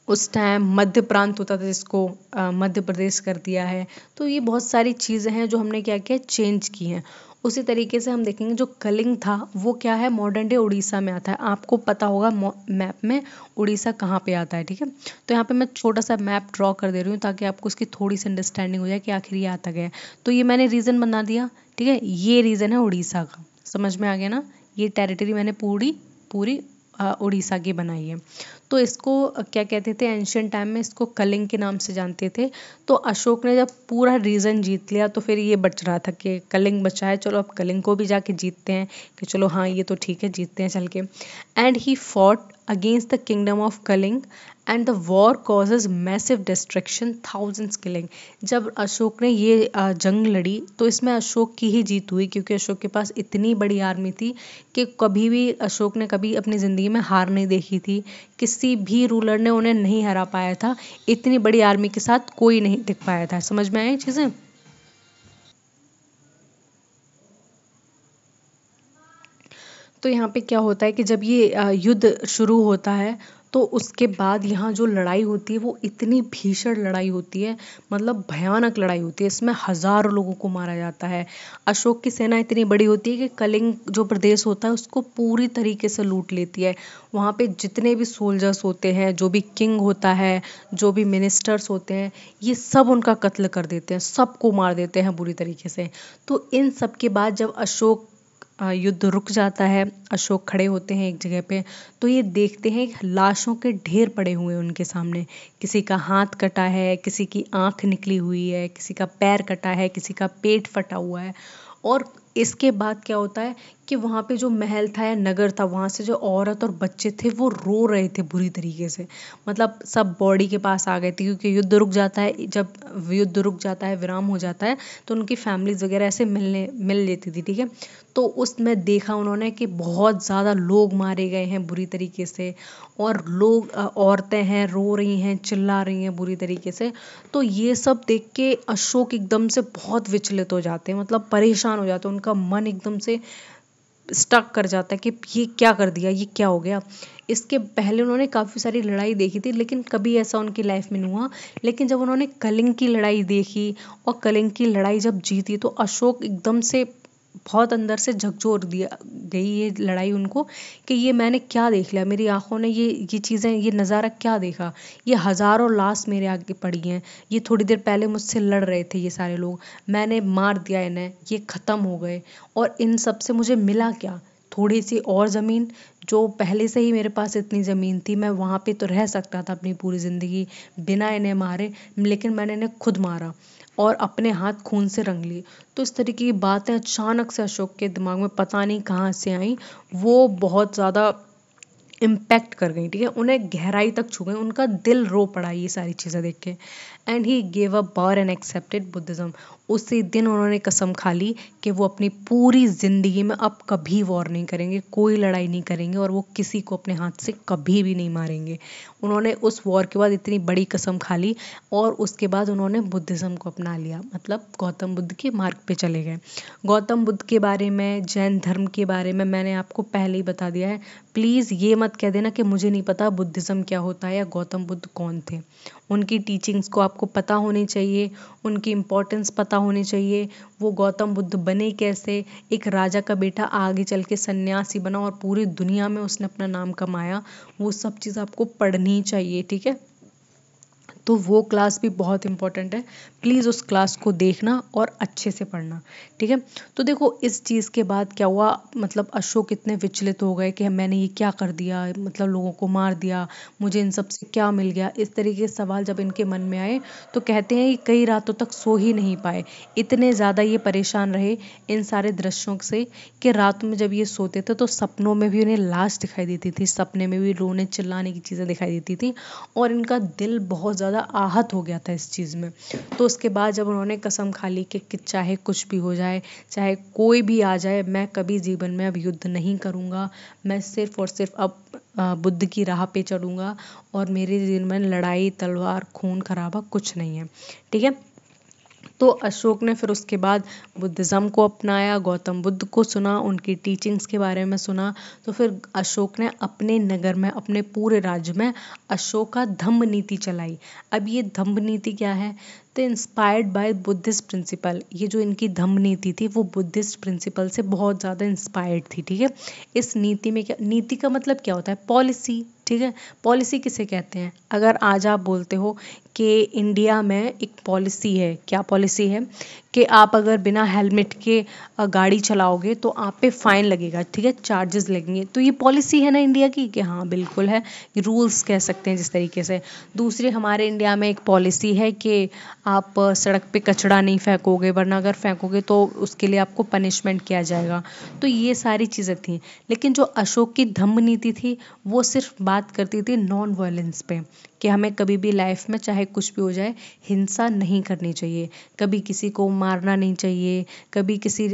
उस टाइम मध्य प्रांत होता था जिसको मध्य प्रदेश कर दिया है। तो ये बहुत सारी चीज़ें हैं जो हमने क्या किया, चेंज की हैं। उसी तरीके से हम देखेंगे जो कलिंग था वो क्या है, मॉडर्न डे उड़ीसा में आता है। आपको पता होगा मैप में उड़ीसा कहाँ पे आता है, ठीक है। तो यहाँ पे मैं छोटा सा मैप ड्रॉ कर दे रही हूँ ताकि आपको उसकी थोड़ी सी अंडरस्टैंडिंग हो जाए कि आखिर ये आता गया है। तो ये मैंने रीजन बना दिया, ठीक है। ये रीजन है उड़ीसा का, समझ में आ गया ना। ये टेरिटरी मैंने पूरी पूरी उड़ीसा की बनाई है। तो इसको क्या कहते थे, एंशियंट टाइम में इसको कलिंग के नाम से जानते थे। तो अशोक ने जब पूरा रीजन जीत लिया तो फिर ये बच रहा था कि कलिंग बचा है, चलो अब कलिंग को भी जाके जीतते हैं, कि चलो हाँ ये तो ठीक है, जीतते हैं चल के। And he fought against the kingdom of Kalinga and the war causes massive destruction, thousands killing. जब अशोक ने ये जंग लड़ी तो इसमें अशोक की ही जीत हुई, क्योंकि अशोक के पास इतनी बड़ी आर्मी थी कि कभी भी अशोक ने कभी अपनी ज़िंदगी में हार नहीं देखी थी। किसी भी रूलर ने उन्हें नहीं हरा पाया था। इतनी बड़ी आर्मी के साथ कोई नहीं टिक पाया था। समझ में आई चीज़ें। तो यहाँ पे क्या होता है कि जब ये युद्ध शुरू होता है तो उसके बाद यहाँ जो लड़ाई होती है वो इतनी भीषण लड़ाई होती है, मतलब भयानक लड़ाई होती है। इसमें हजारों लोगों को मारा जाता है। अशोक की सेना इतनी बड़ी होती है कि कलिंग जो प्रदेश होता है उसको पूरी तरीके से लूट लेती है। वहाँ पे जितने भी सोल्जर्स होते हैं, जो भी किंग होता है, जो भी मिनिस्टर्स होते हैं, ये सब उनका कत्ल कर देते हैं, सबको मार देते हैं बुरी तरीके से। तो इन सब के बाद जब अशोक युद्ध रुक जाता है, अशोक खड़े होते हैं एक जगह पे, तो ये देखते हैं लाशों के ढेर पड़े हुए हैं उनके सामने। किसी का हाथ कटा है, किसी की आंख निकली हुई है, किसी का पैर कटा है, किसी का पेट फटा हुआ है। और इसके बाद क्या होता है कि वहाँ पे जो महल था या नगर था, वहाँ से जो औरत और बच्चे थे वो रो रहे थे बुरी तरीके से। मतलब सब बॉडी के पास आ गए थे, क्योंकि युद्ध रुक जाता है। जब युद्ध रुक जाता है, विराम हो जाता है, तो उनकी फैमिलीज वगैरह ऐसे मिल लेती थी, ठीक है। तो उसमें देखा उन्होंने कि बहुत ज़्यादा लोग मारे गए हैं बुरी तरीके से, और लोग औरतें हैं रो रही हैं, चिल्ला रही हैं बुरी तरीके से। तो ये सब देख के अशोक एकदम से बहुत विचलित हो जाते हैं, मतलब परेशान हो जाते हैं। उनका मन एकदम से स्टक कर जाता है कि ये क्या कर दिया, ये क्या हो गया। इसके पहले उन्होंने काफ़ी सारी लड़ाई देखी थी, लेकिन कभी ऐसा उनकी लाइफ में नहीं हुआ। लेकिन जब उन्होंने कलिंग की लड़ाई देखी और कलिंग की लड़ाई जब जीती तो अशोक एकदम से बहुत अंदर से झकझोर दिया गई ये लड़ाई उनको, कि ये मैंने क्या देख लिया, मेरी आंखों ने ये चीज़ें, ये नज़ारा क्या देखा। ये हज़ारों लाश मेरे आगे पड़ी हैं, ये थोड़ी देर पहले मुझसे लड़ रहे थे ये सारे लोग, मैंने मार दिया इन्हें, ये ख़त्म हो गए। और इन सब से मुझे मिला क्या, थोड़ी सी और ज़मीन। जो पहले से ही मेरे पास इतनी ज़मीन थी, मैं वहाँ पे तो रह सकता था अपनी पूरी ज़िंदगी बिना इन्हें मारे, लेकिन मैंने इन्हें खुद मारा और अपने हाथ खून से रंग लिए। तो इस तरीके की बातें अचानक से अशोक के दिमाग में पता नहीं कहाँ से आई, वो बहुत ज़्यादा इम्पैक्ट कर गई, ठीक है। उन्हें गहराई तक छू गई, उनका दिल रो पड़ा ये सारी चीज़ें देख के। And he gave up power and accepted Buddhism. उसी दिन उन्होंने कसम खा ली कि वो अपनी पूरी ज़िंदगी में अब कभी वॉर नहीं करेंगे, कोई लड़ाई नहीं करेंगे, और वो किसी को अपने हाथ से कभी भी नहीं मारेंगे। उन्होंने उस वॉर के बाद इतनी बड़ी कसम खा ली और उसके बाद उन्होंने बुद्धिज़्म को अपना लिया, मतलब गौतम बुद्ध के मार्ग पे चले गए। गौतम बुद्ध के बारे में, जैन धर्म के बारे में मैंने आपको पहले ही बता दिया है। प्लीज़ ये मत कह देना कि मुझे नहीं पता बुद्धिज़्म क्या होता है या गौतम बुद्ध कौन थे। उनकी टीचिंग्स को आपको पता होनी चाहिए, उनकी इम्पोर्टेंस पता होनी चाहिए। वो गौतम बुद्ध बने कैसे, एक राजा का बेटा आगे चल के सन्यासी बना और पूरी दुनिया में उसने अपना नाम कमाया, वो सब चीज़ आपको पढ़नी चाहिए, ठीक है। तो वो क्लास भी बहुत इंपॉर्टेंट है, प्लीज़ उस क्लास को देखना और अच्छे से पढ़ना, ठीक है। तो देखो इस चीज़ के बाद क्या हुआ, मतलब अशोक इतने विचलित हो गए कि मैंने ये क्या कर दिया, मतलब लोगों को मार दिया, मुझे इन सब से क्या मिल गया, इस तरीके के सवाल जब इनके मन में आए तो कहते हैं कि कई रातों तक सो ही नहीं पाए, इतने ज़्यादा ये परेशान रहे इन सारे दृश्यों से कि रात में जब ये सोते थे तो सपनों में भी उन्हें लाश दिखाई देती थी, सपने में भी रोने चिल्लाने की चीज़ें दिखाई देती थी और इनका दिल बहुत ज़्यादा आहत हो गया था इस चीज़ में। तो उसके बाद जब उन्होंने कसम खा ली कि चाहे कुछ भी हो जाए, चाहे कोई भी आ जाए, मैं कभी जीवन में अब युद्ध नहीं करूँगा, मैं सिर्फ और सिर्फ अब बुद्ध की राह पे चलूँगा और मेरे जीवन में लड़ाई तलवार खून खराबा कुछ नहीं है, ठीक है। तो अशोक ने फिर उसके बाद बुद्धिज़्म को अपनाया, गौतम बुद्ध को सुना, उनकी टीचिंग्स के बारे में सुना। तो फिर अशोक ने अपने नगर में, अपने पूरे राज्य में अशोका धम्म नीति चलाई। अब ये धम्म नीति क्या है, तो इंस्पायर्ड बाय बुद्धिस्ट प्रिंसिपल, ये जो इनकी धम्म नीति थी वो बुद्धिस्ट प्रिंसिपल से बहुत ज़्यादा इंस्पायर्ड थी, ठीक है। इस नीति में क्या, नीति का मतलब क्या होता है, पॉलिसी, ठीक है। पॉलिसी किसे कहते हैं, अगर आज आप बोलते हो कि इंडिया में एक पॉलिसी है, क्या पॉलिसी है कि आप अगर बिना हेलमेट के गाड़ी चलाओगे तो आप पे फाइन लगेगा, ठीक है, चार्जेस लगेंगे, तो ये पॉलिसी है ना इंडिया की, कि हाँ बिल्कुल है, रूल्स कह सकते हैं जिस तरीके से। दूसरी हमारे इंडिया में एक पॉलिसी है कि आप सड़क पे कचरा नहीं फेंकोगे, वरना अगर फेंकोगे तो उसके लिए आपको पनिशमेंट किया जाएगा। तो ये सारी चीज़ें थी, लेकिन जो अशोक की धम्म नीति थी वो सिर्फ बात करती थी नॉन वायलेंस पे, कि हमें कभी भी लाइफ में चाहे कुछ भी हो जाए हिंसा नहीं करनी चाहिए, कभी किसी को मारना नहीं चाहिए, कभी किसी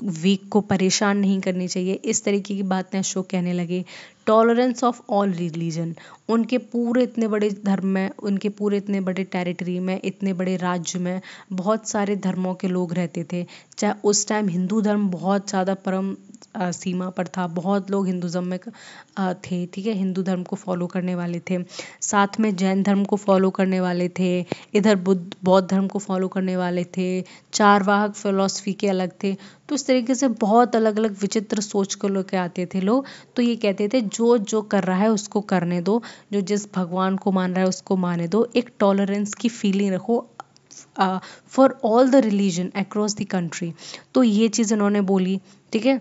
वीक को परेशान नहीं करनी चाहिए, इस तरीके की बातें अशोक कहने लगे। टॉलरेंस ऑफ ऑल रिलीजन, उनके पूरे इतने बड़े धर्म में, उनके पूरे इतने बड़े टेरिटरी में, इतने बड़े राज्य में बहुत सारे धर्मों के लोग रहते थे। चाहे उस टाइम हिंदू धर्म बहुत ज़्यादा परम सीमा पर था, बहुत लोग हिंदुज़म में थे, ठीक है, हिंदू धर्म को फॉलो करने वाले थे, साथ में जैन धर्म को फॉलो करने वाले थे, इधर बौद्ध धर्म को फॉलो करने वाले थे, चारवाक फिलॉसफी के अलग थे। तो इस तरीके से बहुत अलग अलग विचित्र सोच को लेके आते थे लोग। तो ये कहते थे जो जो कर रहा है उसको करने दो, जो जिस भगवान को मान रहा है उसको माने दो, एक टॉलरेंस की फीलिंग रखो for all the religion across the country. तो ये चीज़ इन्होंने बोली, ठीक है।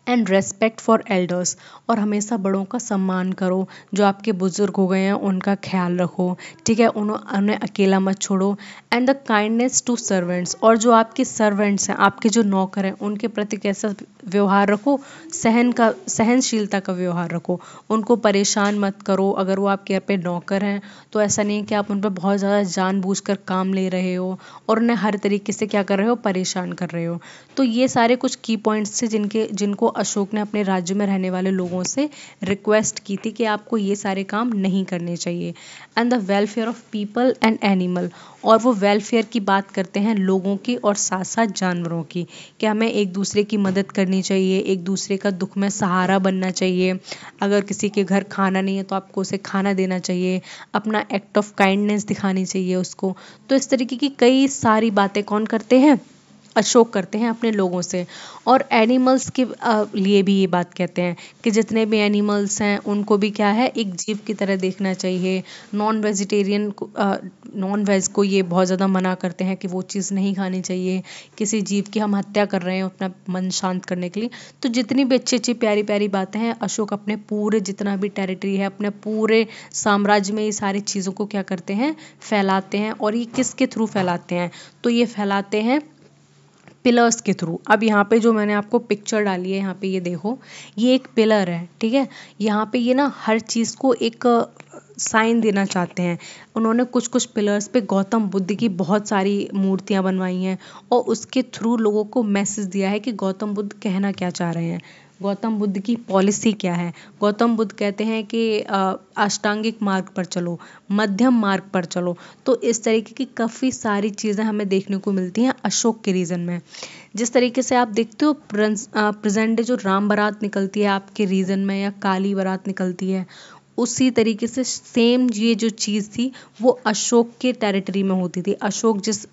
एंड रेस्पेक्ट फॉर एल्डर्स, और हमेशा बड़ों का सम्मान करो, जो आपके बुजुर्ग हो गए हैं उनका ख्याल रखो, ठीक है, उन्हें अकेला मत छोड़ो। And the kindness to servants, और जो आपके सर्वेंट्स हैं, आपके जो नौकर हैं, उनके प्रति कैसा व्यवहार रखो, सहनशीलता का व्यवहार रखो, उनको परेशान मत करो। अगर वो आपके घर पे नौकर हैं तो ऐसा नहीं है कि आप उन पर बहुत ज़्यादा जानबूझकर काम ले रहे हो और उन्हें हर तरीके से क्या कर रहे हो, परेशान कर रहे हो। तो ये सारे कुछ की पॉइंट्स थे जिनको अशोक ने अपने राज्य में रहने वाले लोगों से रिक्वेस्ट की थी कि आपको ये सारे काम नहीं करने चाहिए। And the welfare of people and animal, और वो वेलफेयर की बात करते हैं लोगों की और साथ साथ जानवरों की, कि हमें एक दूसरे की मदद करनी चाहिए, एक दूसरे का दुख में सहारा बनना चाहिए, अगर किसी के घर खाना नहीं है तो आपको उसे खाना देना चाहिए, अपना एक्ट ऑफ काइंडनेस दिखानी चाहिए उसको। तो इस तरीके की कई सारी बातें कौन करते हैं, अशोक करते हैं अपने लोगों से। और एनिमल्स के लिए भी ये बात कहते हैं कि जितने भी एनिमल्स हैं उनको भी क्या है, एक जीव की तरह देखना चाहिए। नॉन वेजिटेरियन को, नॉन वेज को ये बहुत ज़्यादा मना करते हैं कि वो चीज़ नहीं खानी चाहिए, किसी जीव की हम हत्या कर रहे हैं अपना मन शांत करने के लिए। तो जितनी भी अच्छी अच्छी प्यारी प्यारी बातें हैं, अशोक अपने पूरे जितना भी टेरिटरी है, अपने पूरे साम्राज्य में ये सारी चीज़ों को क्या करते हैं, फैलाते हैं। और ये किसके थ्रू फैलाते हैं, तो ये फैलाते हैं पिलर्स के थ्रू। अब यहाँ पे जो मैंने आपको पिक्चर डाली है, यहाँ पे ये देखो, ये एक पिलर है, ठीक है। यहाँ पे ये ना हर चीज़ को एक साइन देना चाहते हैं। उन्होंने कुछ कुछ पिलर्स पे गौतम बुद्ध की बहुत सारी मूर्तियाँ बनवाई हैं और उसके थ्रू लोगों को मैसेज दिया है कि गौतम बुद्ध कहना क्या चाह रहे हैं, गौतम बुद्ध की पॉलिसी क्या है। गौतम बुद्ध कहते हैं कि अष्टांगिक मार्ग पर चलो, मध्यम मार्ग पर चलो। तो इस तरीके की काफ़ी सारी चीज़ें हमें देखने को मिलती हैं अशोक के रीजन में। जिस तरीके से आप देखते हो प्रेजेंट डे जो राम बारात निकलती है आपके रीजन में, या काली बारात निकलती है, उसी तरीके से सेम ये जो चीज़ थी वो अशोक के टेरिटरी में होती थी। अशोक जिस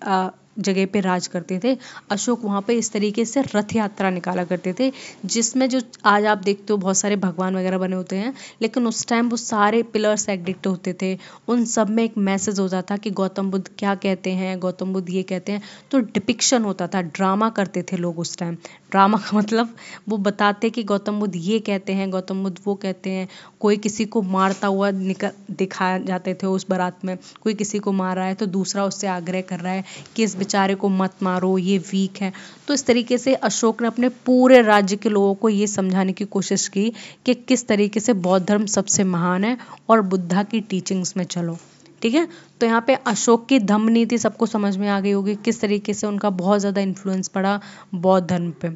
जगह पे राज करते थे, अशोक वहाँ पे इस तरीके से रथ यात्रा निकाला करते थे, जिसमें जो आज आप देखते हो बहुत सारे भगवान वगैरह बने होते हैं, लेकिन उस टाइम वो सारे पिलर्स एडिक्ट होते थे, उन सब में एक मैसेज होता था कि गौतम बुद्ध क्या कहते हैं, गौतम बुद्ध ये कहते हैं। तो डिपिक्शन होता था, ड्रामा करते थे लोग उस टाइम। ड्रामा का मतलब वो बताते कि गौतम बुद्ध ये कहते हैं, गौतम बुद्ध वो कहते हैं। कोई किसी को मारता हुआ दिखाए जाते थे उस बारात में, कोई किसी को मार रहा है तो दूसरा उससे आग्रह कर रहा है कि इस बेचारे को मत मारो, ये वीक है। तो इस तरीके से अशोक ने अपने पूरे राज्य के लोगों को ये समझाने की कोशिश की कि किस तरीके से बौद्ध धर्म सबसे महान है और बुद्धा की टीचिंग्स में चलो। ठीक है, तो यहाँ पे अशोक की धम्म नीति सबको समझ में आ गई होगी, किस तरीके से उनका बहुत ज़्यादा इन्फ्लुएंस पड़ा बौद्ध धर्म पे।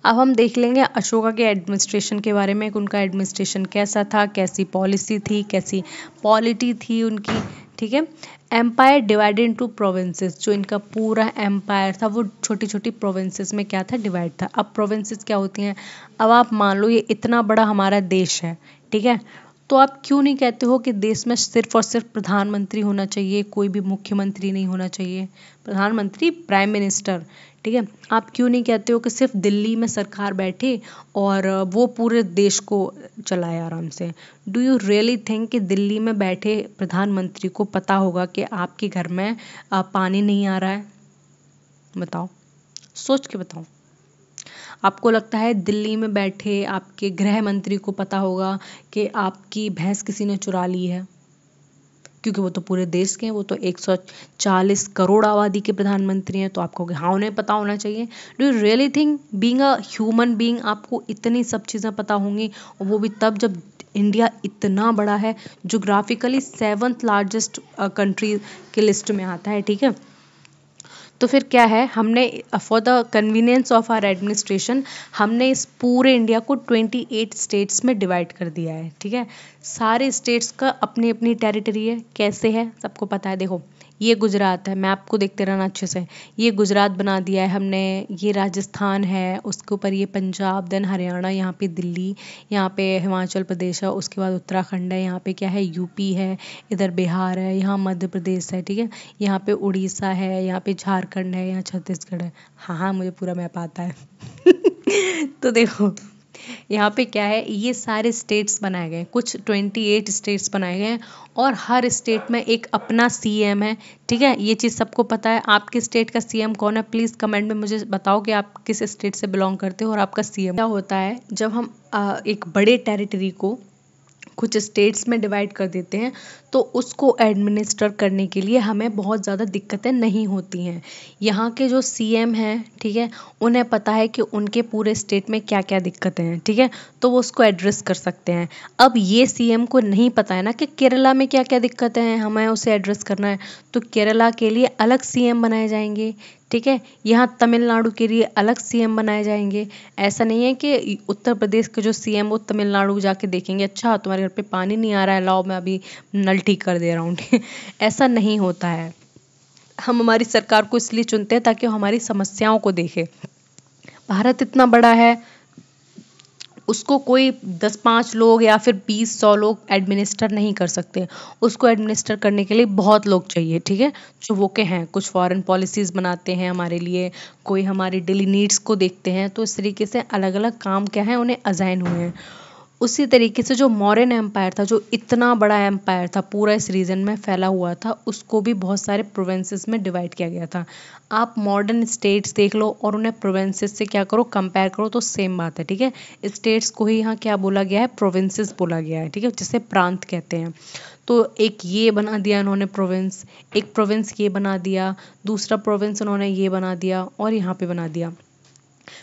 अब हम देख लेंगे अशोका के एडमिनिस्ट्रेशन के बारे में, उनका एडमिनिस्ट्रेशन कैसा था, कैसी पॉलिसी थी, कैसी पॉलिटी थी उनकी। ठीक है, एम्पायर डिवाइडेड इनटू प्रोविंसेस, जो इनका पूरा एम्पायर था वो छोटी छोटी प्रोविंसेस में क्या था, डिवाइड था। अब प्रोविंसेस क्या होती हैं, अब आप मान लो ये इतना बड़ा हमारा देश है, ठीक है, तो आप क्यों नहीं कहते हो कि देश में सिर्फ और सिर्फ प्रधानमंत्री होना चाहिए, कोई भी मुख्यमंत्री नहीं होना चाहिए, प्रधानमंत्री प्राइम मिनिस्टर। ठीक है, आप क्यों नहीं कहते हो कि सिर्फ दिल्ली में सरकार बैठे और वो पूरे देश को चलाए आराम से। डू यू रियली थिंक कि दिल्ली में बैठे प्रधानमंत्री को पता होगा कि आपके घर में पानी नहीं आ रहा है? बताओ, सोच के बताओ। आपको लगता है दिल्ली में बैठे आपके गृह मंत्री को पता होगा कि आपकी भैंस किसी ने चुरा ली है? क्योंकि वो तो पूरे देश के हैं, वो तो 140 करोड़ आबादी के प्रधानमंत्री हैं, तो आपको हाँ उन्हें पता होना चाहिए। Do you really think being a human being आपको इतनी सब चीज़ें पता होंगी, और वो भी तब जब इंडिया इतना बड़ा है, जोग्राफिकली 7th लार्जेस्ट कंट्री के लिस्ट में आता है। ठीक है, तो फिर क्या है, हमने for the convenience of our administration हमने इस पूरे इंडिया को 28 स्टेट्स में डिवाइड कर दिया है। ठीक है, सारे स्टेट्स का अपनी अपनी टेरिटरी है। कैसे है सबको पता है, देखो ये गुजरात है, मैं आपको देखते रहना अच्छे से, ये गुजरात बना दिया है हमने, ये राजस्थान है, उसके ऊपर ये पंजाब, देन हरियाणा, यहाँ पे दिल्ली, यहाँ पे हिमाचल प्रदेश है, उसके बाद उत्तराखंड है, यहाँ पे क्या है यूपी है, इधर बिहार है, यहाँ मध्य प्रदेश है, ठीक है, यहाँ पे उड़ीसा है, यहाँ पे झारखंड है, यहाँ छत्तीसगढ़ है। हाँ हाँ, मुझे पूरा मैप आता है। तो देखो यहाँ पे क्या है, ये सारे स्टेट्स बनाए गए, कुछ 28 स्टेट्स बनाए गए हैं, और हर स्टेट में एक अपना सीएम है। ठीक है, ये चीज़ सबको पता है। आपके स्टेट का सीएम कौन है, प्लीज़ कमेंट में मुझे बताओ कि आप किस स्टेट से बिलोंग करते हो और आपका सीएम क्या होता है। जब हम एक बड़े टेरिटरी को कुछ स्टेट्स में डिवाइड कर देते हैं तो उसको एडमिनिस्टर करने के लिए हमें बहुत ज़्यादा दिक्कतें नहीं होती हैं। यहाँ के जो सीएम हैं, ठीक है, उन्हें पता है कि उनके पूरे स्टेट में क्या क्या दिक्कतें हैं, ठीक है, तो वो उसको एड्रेस कर सकते हैं। अब ये सीएम को नहीं पता है ना कि केरला में क्या क्या दिक्कतें हैं, हमें उसे एड्रेस करना है, तो केरला के लिए अलग सीएम बनाए जाएंगे। ठीक है, यहाँ तमिलनाडु के लिए अलग सीएम बनाए जाएंगे। ऐसा नहीं है कि उत्तर प्रदेश के जो सीएम वो तमिलनाडु जाके देखेंगे, अच्छा तुम्हारे घर पे पानी नहीं आ रहा है, लाओ मैं अभी नल ठीक कर दे रहा हूँ। ऐसा नहीं होता है। हम हमारी सरकार को इसलिए चुनते हैं ताकि वो हमारी समस्याओं को देखे। भारत इतना बड़ा है, उसको कोई 10-5 लोग या फिर 20-100 लोग एडमिनिस्टर नहीं कर सकते। उसको एडमिनिस्टर करने के लिए बहुत लोग चाहिए। ठीक है, जो वो के हैं, कुछ फॉरेन पॉलिसीज़ बनाते हैं हमारे लिए, कोई हमारी डेली नीड्स को देखते हैं। तो इस तरीके से अलग अलग काम क्या है उन्हें असाइन हुए हैं। उसी तरीके से जो मौर्यन एम्पायर था, जो इतना बड़ा एम्पायर था, पूरा इस रीजन में फैला हुआ था, उसको भी बहुत सारे प्रोविंसेस में डिवाइड किया गया था। आप मॉडर्न स्टेट्स देख लो और उन्हें प्रोविंसेस से क्या करो, कंपेयर करो, तो सेम बात है। ठीक है, स्टेट्स को ही यहाँ क्या बोला गया है, प्रोविंसेस बोला गया है। ठीक है, जिसे प्रांत कहते हैं। तो एक ये बना दिया इन्होंने प्रोविंस, एक प्रोविंस ये बना दिया, दूसरा प्रोविंस उन्होंने ये बना दिया, और यहाँ पे बना दिया।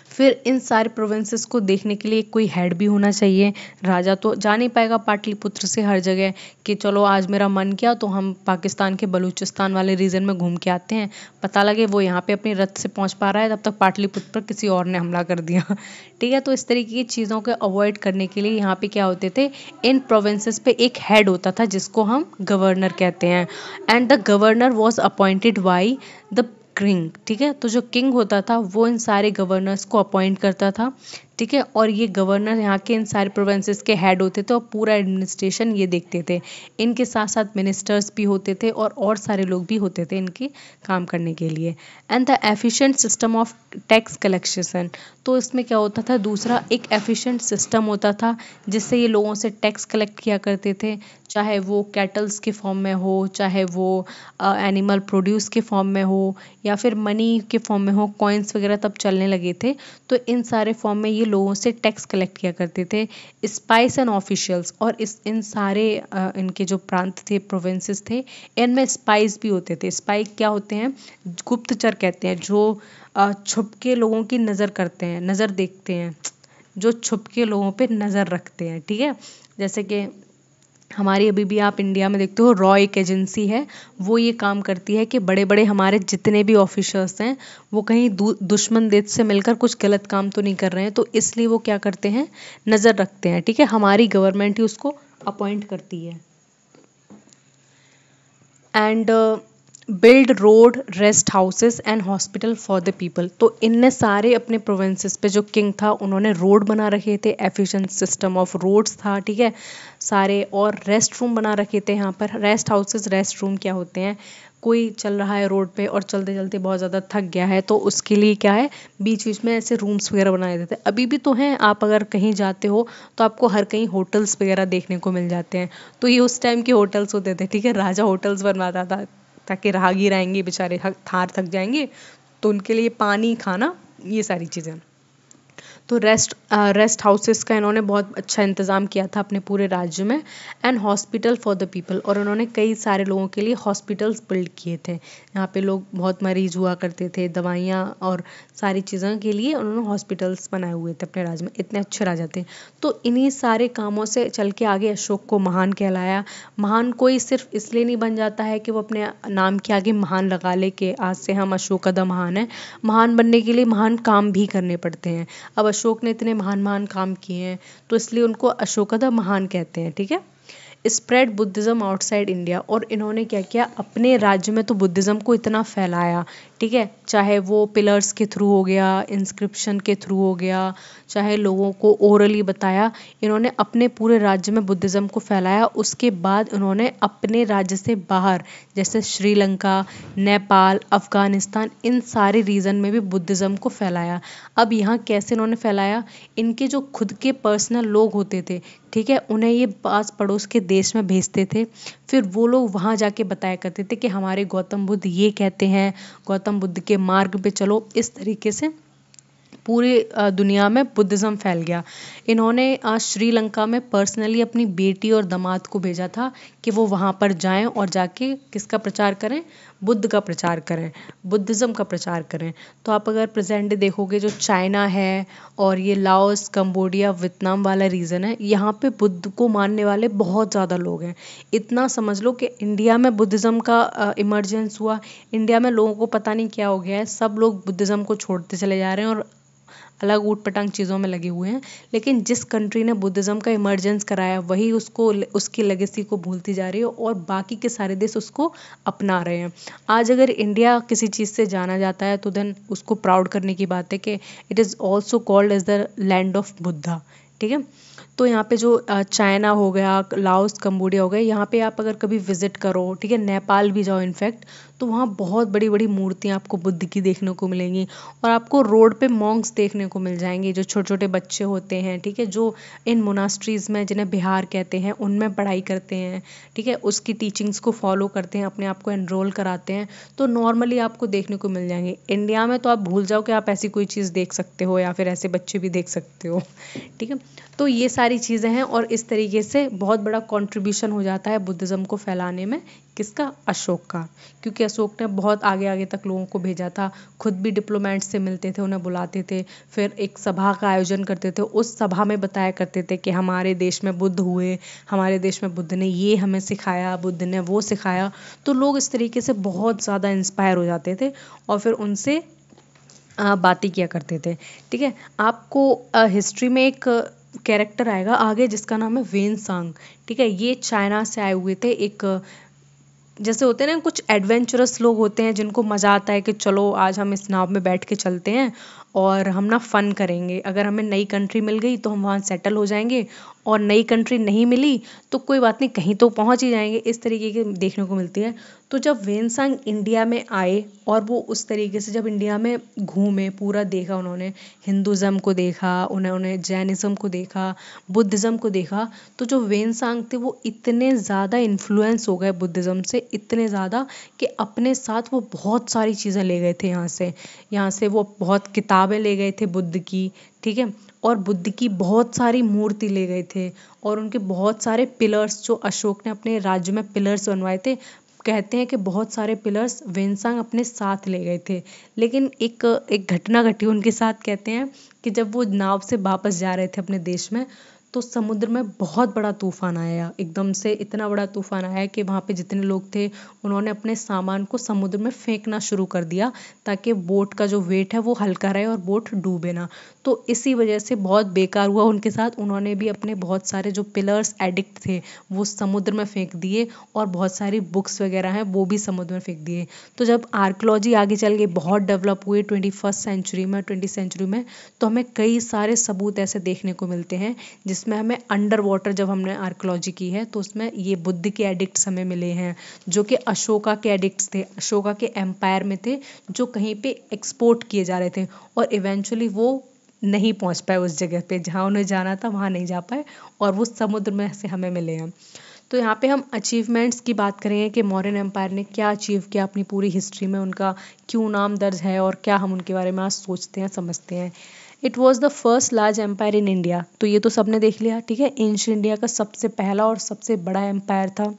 फिर इन सारे प्रोविंसेस को देखने के लिए कोई हेड भी होना चाहिए। राजा तो जा नहीं पाएगा पाटलिपुत्र से हर जगह कि चलो आज मेरा मन किया तो हम पाकिस्तान के बलूचिस्तान वाले रीजन में घूम के आते हैं, पता लगे वो यहाँ पे अपनी रथ से पहुँच पा रहा है, तब तक पाटलिपुत्र पर किसी और ने हमला कर दिया। ठीक है, तो इस तरीके की चीज़ों को अवॉइड करने के लिए यहाँ पे क्या होते थे, इन प्रोविंसेस पे एक हेड होता था जिसको हम गवर्नर कहते हैं। And the governor was appointed by the king. ठीक है, तो जो किंग होता था वो इन सारे गवर्नर्स को अपॉइंट करता था। ठीक है। और ये गवर्नर यहाँ के इन सारे प्रोविंसेस के हेड होते थे और पूरा एडमिनिस्ट्रेशन ये देखते थे। इनके साथ साथ मिनिस्टर्स भी होते थे और सारे लोग भी होते थे इनके काम करने के लिए। And the efficient system of tax collection, तो इसमें क्या होता था, दूसरा एक एफिशिएंट सिस्टम होता था जिससे ये लोगों से टैक्स कलेक्ट किया करते थे, चाहे वो कैटल्स के फॉर्म में हो, चाहे वो एनिमल प्रोड्यूस के फॉर्म में हो, या फिर मनी के फॉर्म में हो, कॉइन्स वगैरह तब चलने लगे थे। तो इन सारे फॉर्म में ये लोगों से टैक्स कलेक्ट किया करते थे। स्पाइस एंड ऑफिशियल्स, और इन सारे इनके जो प्रांत थे, प्रोविंसेस थे, इनमें स्पाइस भी होते थे। स्पाई क्या होते हैं, गुप्तचर कहते हैं, जो छुप के लोगों की नज़र करते हैं, नज़र देखते हैं, जो छुप के लोगों पे नज़र रखते हैं। ठीक है, जैसे कि हमारी अभी भी आप इंडिया में देखते हो रॉ एक एजेंसी है, वो ये काम करती है कि बड़े बड़े हमारे जितने भी ऑफिसर्स हैं वो कहीं दुश्मन देश से मिलकर कुछ गलत काम तो नहीं कर रहे हैं, तो इसलिए वो क्या करते हैं, नज़र रखते हैं। ठीक है, हमारी गवर्नमेंट ही उसको अपॉइंट करती है। And build road, rest houses and hospital for the people, तो इनने सारे अपने प्रोविंसेस पे जो किंग था उन्होंने रोड बना रखे थे, एफिशिएंट सिस्टम ऑफ रोड्स था। ठीक है, सारे, और रेस्ट रूम बना रखे थे यहाँ पर। रेस्ट हाउसेस, रेस्ट रूम क्या होते हैं, कोई चल रहा है रोड पे और चलते चलते बहुत ज़्यादा थक गया है तो उसके लिए क्या है, बीच बीच में ऐसे रूम्स वगैरह बनाए देते हैं। अभी भी तो हैं, आप अगर कहीं जाते हो तो आपको हर कहीं होटल्स वगैरह देखने को मिल जाते हैं। तो ये उस टाइम के होटल्स होते थे। ठीक है, राजा होटल्स बनवाता था ताकि राहगीर आएंगे बेचारे, थक जाएंगे, तो उनके लिए पानी, खाना, ये सारी चीज़ें। तो रेस्ट हाउसेस का इन्होंने बहुत अच्छा इंतज़ाम किया था अपने पूरे राज्य में। And hospital for the people, और उन्होंने कई सारे लोगों के लिए हॉस्पिटल्स बिल्ड किए थे। यहाँ पे लोग बहुत मरीज हुआ करते थे, दवाइयाँ और सारी चीज़ों के लिए उन्होंने हॉस्पिटल्स बनाए हुए थे अपने राज्य में। इतने अच्छे राजा थे। तो इन्हीं सारे कामों से चल के आगे अशोक को महान कहलाया। महान कोई सिर्फ इसलिए नहीं बन जाता है कि वो अपने नाम के आगे महान लगा ले कि आज से हम अशोक द महान है। महान बनने के लिए महान काम भी करने पड़ते हैं। अब अशोक ने इतने महान महान काम किए हैं तो इसलिए उनको अशोक द महान कहते हैं। ठीक है, स्प्रेड बुद्धिज़्म आउटसाइड इंडिया, और इन्होंने क्या किया, अपने राज्य में तो बुद्धिज़्म को इतना फैलाया। ठीक है, चाहे वो पिलर्स के थ्रू हो गया, इंस्क्रिप्शन के थ्रू हो गया, चाहे लोगों को ओरली बताया, इन्होंने अपने पूरे राज्य में बुद्धिज़्म को फैलाया। उसके बाद उन्होंने अपने राज्य से बाहर, जैसे श्रीलंका, नेपाल, अफ़गानिस्तान, इन सारे रीजन में भी बुद्धिज़्म को फैलाया। अब यहाँ कैसे इन्होंने फैलाया, इनके जो खुद के पर्सनल लोग होते थे, ठीक है, उन्हें ये पास पड़ोस के देश में भेजते थे। फिर वो लोग वहाँ जाके बताया करते थे कि हमारे गौतम बुद्ध ये कहते हैं, गौतम बुद्ध के मार्ग पे चलो। इस तरीके से पूरी दुनिया में बुद्धिज़्म फैल गया। इन्होंने श्रीलंका में पर्सनली अपनी बेटी और दामाद को भेजा था कि वो वहाँ पर जाएं और जाके किसका प्रचार करें, बुद्ध का प्रचार करें, बुद्धिज़्म का प्रचार करें। तो आप अगर प्रेजेंट देखोगे, जो चाइना है और ये लाओस, कंबोडिया, वियतनाम वाला रीजन है, यहाँ पे बुद्ध को मानने वाले बहुत ज़्यादा लोग हैं। इतना समझ लो कि इंडिया में बुद्धिज़्म का इमर्जेंस हुआ, इंडिया में लोगों को पता नहीं क्या हो गया है, सब लोग बुद्धिज़्म को छोड़ते चले जा रहे हैं और अलग ऊट पटांग चीज़ों में लगे हुए हैं। लेकिन जिस कंट्री ने बुद्धिज़्म का इमर्जेंस कराया वही उसको, उसकी लेगेसी को भूलती जा रही है और बाकी के सारे देश उसको अपना रहे हैं। आज अगर इंडिया किसी चीज़ से जाना जाता है तो देन उसको प्राउड करने की बात है कि it is also called as the land of Buddha. ठीक है, तो यहाँ पे जो चाइना हो गया, लाओस, कंबोडिया हो गया, यहाँ पे आप अगर कभी विजिट करो, ठीक है, नेपाल भी जाओ इनफैक्ट, तो वहाँ बहुत बड़ी बड़ी मूर्तियाँ आपको बुद्ध की देखने को मिलेंगी। और आपको रोड पे मॉन्क्स देखने को मिल जाएंगे, जो छोटे छोटे बच्चे होते हैं, ठीक है, जो इन मोनास्ट्रीज़ में, जिन्हें बिहार कहते हैं, उनमें पढ़ाई करते हैं। ठीक है, उसकी टीचिंग्स को फॉलो करते हैं, अपने आप को एनरोल कराते हैं। तो नॉर्मली आपको देखने को मिल जाएंगे। इंडिया में तो आप भूल जाओ कि आप ऐसी कोई चीज़ देख सकते हो या फिर ऐसे बच्चे भी देख सकते हो। ठीक है, तो ये सारी चीज़ें हैं और इस तरीके से बहुत बड़ा कंट्रीब्यूशन हो जाता है बुद्धिज़्म को फैलाने में। किसका? अशोक का, क्योंकि अशोक ने बहुत आगे आगे तक लोगों को भेजा था। खुद भी डिप्लोमेट्स से मिलते थे, उन्हें बुलाते थे, फिर एक सभा का आयोजन करते थे। उस सभा में बताया करते थे कि हमारे देश में बुद्ध हुए, हमारे देश में बुद्ध ने ये हमें सिखाया, बुद्ध ने वो सिखाया। तो लोग इस तरीके से बहुत ज़्यादा इंस्पायर हो जाते थे और फिर उनसे बातें किया करते थे। ठीक है, आपको हिस्ट्री में एक कैरेक्टर आएगा आगे जिसका नाम है वेन सांग। ठीक है, ये चाइना से आए हुए थे। एक जैसे होते हैं ना कुछ एडवेंचरस लोग होते हैं जिनको मज़ा आता है कि चलो आज हम इस नाव में बैठ के चलते हैं और हम ना फ़न करेंगे। अगर हमें नई कंट्री मिल गई तो हम वहाँ सेटल हो जाएंगे, और नई कंट्री नहीं मिली तो कोई बात नहीं, कहीं तो पहुँच ही जाएंगे। इस तरीके की देखने को मिलती है। तो जब वेनसांग इंडिया में आए और वो उस तरीके से जब इंडिया में घूमे, पूरा देखा उन्होंने, हिंदुज़म को देखा, उन्होंने जैनिज़्म को देखा, बुद्धिज़्म को देखा, तो जो वेनसांग थे वो इतने ज़्यादा इन्फ्लुएंस हो गए बुद्धिज़्म से, इतने ज़्यादा कि अपने साथ वो बहुत सारी चीज़ें ले गए थे यहाँ से वो बहुत किताबें ले गए थे बुद्ध की, ठीक है, और बुद्ध की बहुत सारी मूर्ति ले गए थे, और उनके बहुत सारे पिलर्स जो अशोक ने अपने राज्य में पिलर्स बनवाए थे, कहते हैं कि बहुत सारे पिलर्स वेनसांग अपने साथ ले गए थे। लेकिन एक एक घटना घटी उनके साथ, कहते हैं कि जब वो नाव से वापस जा रहे थे अपने देश में, तो समुद्र में बहुत बड़ा तूफान आया, एकदम से इतना बड़ा तूफान आया कि वहाँ पे जितने लोग थे उन्होंने अपने सामान को समुद्र में फेंकना शुरू कर दिया, ताकि बोट का जो वेट है वो हल्का रहे और बोट डूबे ना। तो इसी वजह से बहुत बेकार हुआ उनके साथ। उन्होंने भी अपने बहुत सारे जो पिलर्स एडिक्ट थे वो समुद्र में फेंक दिए, और बहुत सारी बुक्स वगैरह हैं वो भी समुद्र में फेंक दिए। तो जब आर्कियोलॉजी आगे चल के बहुत डेवलप हुई 21st सेंचुरी में, 20th सेंचुरी में, तो हमें कई सारे सबूत ऐसे देखने को मिलते हैं जिसमें हमें अंडर वाटर, जब हमने आर्कियोलॉजी की है तो उसमें ये बुद्ध के एडिक्ट्स हमें मिले हैं, जो कि अशोका के एडिक्ट्स थे, अशोका के एम्पायर में थे, जो कहीं पे एक्सपोर्ट किए जा रहे थे, और इवेंचुअली वो नहीं पहुंच पाए उस जगह पे जहां उन्हें जाना था, वहां नहीं जा पाए, और वो समुद्र में से हमें मिले हैं। तो यहाँ पे हम अचीवमेंट्स की बात करेंगे कि मौर्यन एम्पायर ने क्या अचीव किया अपनी पूरी हिस्ट्री में, उनका क्यों नाम दर्ज है और क्या हम उनके बारे में आज सोचते हैं, समझते हैं। It was the first large empire in India, तो ये तो सबने देख लिया, ठीक है, एंशिएंट इंडिया का सबसे पहला और सबसे बड़ा एम्पायर था।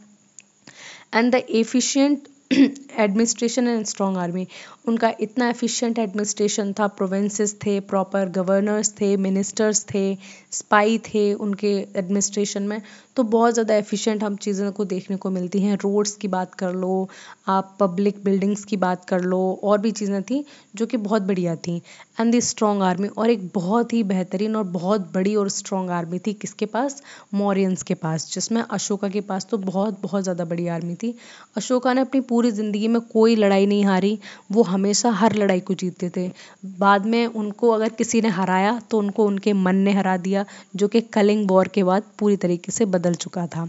And the efficient administration and strong army, उनका इतना एफिशिएंट एडमिनिस्ट्रेशन था, प्रोविंसेस थे, प्रॉपर गवर्नर्स थे, मिनिस्टर्स थे, स्पाई थे उनके एडमिनिस्ट्रेशन में, तो बहुत ज़्यादा एफिशिएंट हम चीज़ों को देखने को मिलती हैं। रोड्स की बात कर लो, आप पब्लिक बिल्डिंग्स की बात कर लो, और भी चीज़ें थी जो कि बहुत बढ़िया थी। एंड द स्ट्रॉन्ग आर्मी, और एक बहुत ही बेहतरीन और बहुत बड़ी और स्ट्रॉन्ग आर्मी थी किसके पास, मौर्यंस के पास, जिसमें अशोका के पास तो बहुत बहुत ज़्यादा बड़ी आर्मी थी। अशोका ने अपनी पूरी ज़िंदगी में कोई लड़ाई नहीं हारी, वो हमेशा हर लड़ाई को जीतते थे। बाद में उनको अगर किसी ने हराया तो उनको उनके मन ने हरा दिया, जो कि कलिंग वॉर के बाद पूरी तरीके से बदल चुका था।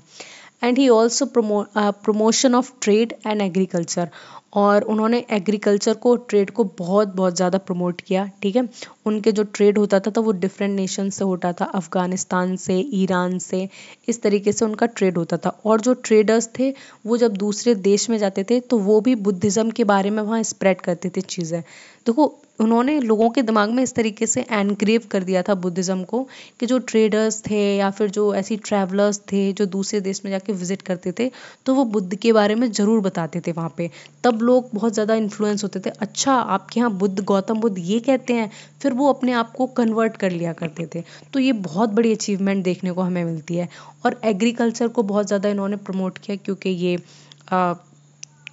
And he also promotion of trade and agriculture, और उन्होंने एग्रीकल्चर को, ट्रेड को बहुत बहुत ज़्यादा प्रमोट किया, ठीक है। उनके जो ट्रेड होता था तो वो डिफरेंट नेशन से होता था, अफ़गानिस्तान से, ईरान से, इस तरीके से उनका ट्रेड होता था। और जो ट्रेडर्स थे वो जब दूसरे देश में जाते थे तो वो भी बुद्धिज़्म के बारे में वहाँ स्प्रेड करते थे चीज़ें। देखो, उन्होंने लोगों के दिमाग में इस तरीके से एनग्रेव कर दिया था बुद्धिज़्म को, कि जो ट्रेडर्स थे या फिर जो ऐसी ट्रैवलर्स थे जो दूसरे देश में जाके विजिट करते थे, तो वो बुद्ध के बारे में ज़रूर बताते थे वहाँ पे। तब लोग बहुत ज़्यादा इन्फ्लुएंस होते थे, अच्छा आपके यहाँ बुद्ध, गौतम बुद्ध ये कहते हैं, फिर वो अपने आप को कन्वर्ट कर लिया करते थे। तो ये बहुत बड़ी अचीवमेंट देखने को हमें मिलती है। और एग्रीकल्चर को बहुत ज़्यादा इन्होंने प्रमोट किया, क्योंकि ये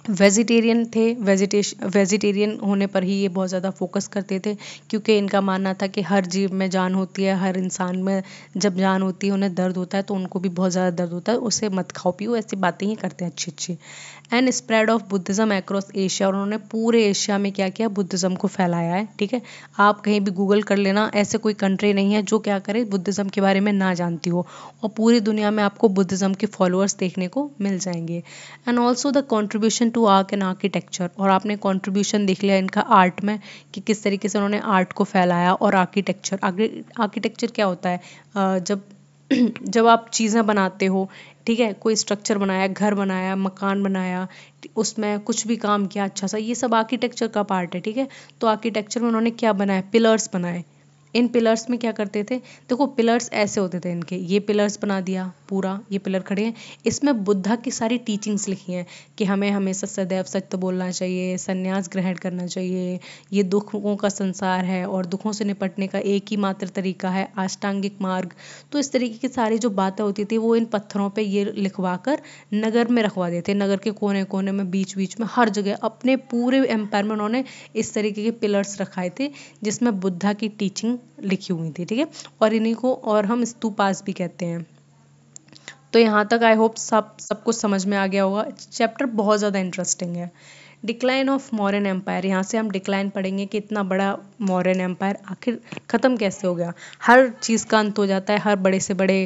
वेजिटेरियन थे, वेजिटेरियन होने पर ही ये बहुत ज़्यादा फोकस करते थे, क्योंकि इनका मानना था कि हर जीव में जान होती है, हर इंसान में जब जान होती है उन्हें दर्द होता है, तो उनको भी बहुत ज़्यादा दर्द होता है, उसे मत खाओ पियो, ऐसी बातें ही करते हैं अच्छी अच्छी। And spread of Buddhism across Asia, और उन्होंने पूरे एशिया में क्या किया, बुद्धिज़्म को फैलाया है, ठीक है। आप कहीं भी गूगल कर लेना, ऐसे कोई कंट्री नहीं है जो क्या करे, बुद्धिज़्म के बारे में ना जानती हो, और पूरी दुनिया में आपको बुद्धिज़्म के फॉलोअर्स देखने को मिल जाएंगे। And also the contribution to art and architecture, और आपने कॉन्ट्रीब्यूशन देख लिया इनका आर्ट में, कि किस तरीके से उन्होंने आर्ट को फैलाया। और आर्किटेक्चर, आर्किटेक्चर क्या होता है, जब जब आप चीज़ें बनाते हो, ठीक है, कोई स्ट्रक्चर बनाया, घर बनाया, मकान बनाया, उसमें कुछ भी काम किया अच्छा सा, ये सब आर्किटेक्चर का पार्ट है, ठीक है। तो आर्किटेक्चर में उन्होंने क्या बनाया, पिलर्स बनाए। इन पिलर्स में क्या करते थे, देखो पिलर्स ऐसे होते थे इनके, ये पिलर्स बना दिया पूरा, ये पिलर खड़े हैं, इसमें बुद्धा की सारी टीचिंग्स लिखी हैं कि हमें हमेशा सदैव सत्य बोलना चाहिए, संन्यास ग्रहण करना चाहिए, ये दुखों का संसार है और दुखों से निपटने का एक ही मात्र तरीका है अष्टांगिक मार्ग। तो इस तरीके की सारी जो बातें होती थी वो इन पत्थरों पे ये लिखवा कर नगर में रखवा देते, नगर के कोने कोने में, बीच बीच में, हर जगह अपने पूरे एम्पायर में उन्होंने इस तरीके के पिलर्स रखाए थे जिसमें बुद्धा की टीचिंग लिखी हुई थी, ठीक है। और इन्हीं को और हम स्तूपास भी कहते हैं। तो यहाँ तक आई होप सब कुछ समझ में आ गया होगा। चैप्टर बहुत ज़्यादा इंटरेस्टिंग है। डिक्लाइन ऑफ मौर्यन एम्पायर, यहाँ से हम डिक्लाइन पढ़ेंगे कि इतना बड़ा मौर्यन एम्पायर आखिर ख़त्म कैसे हो गया। हर चीज़ का अंत हो जाता है, हर बड़े से बड़े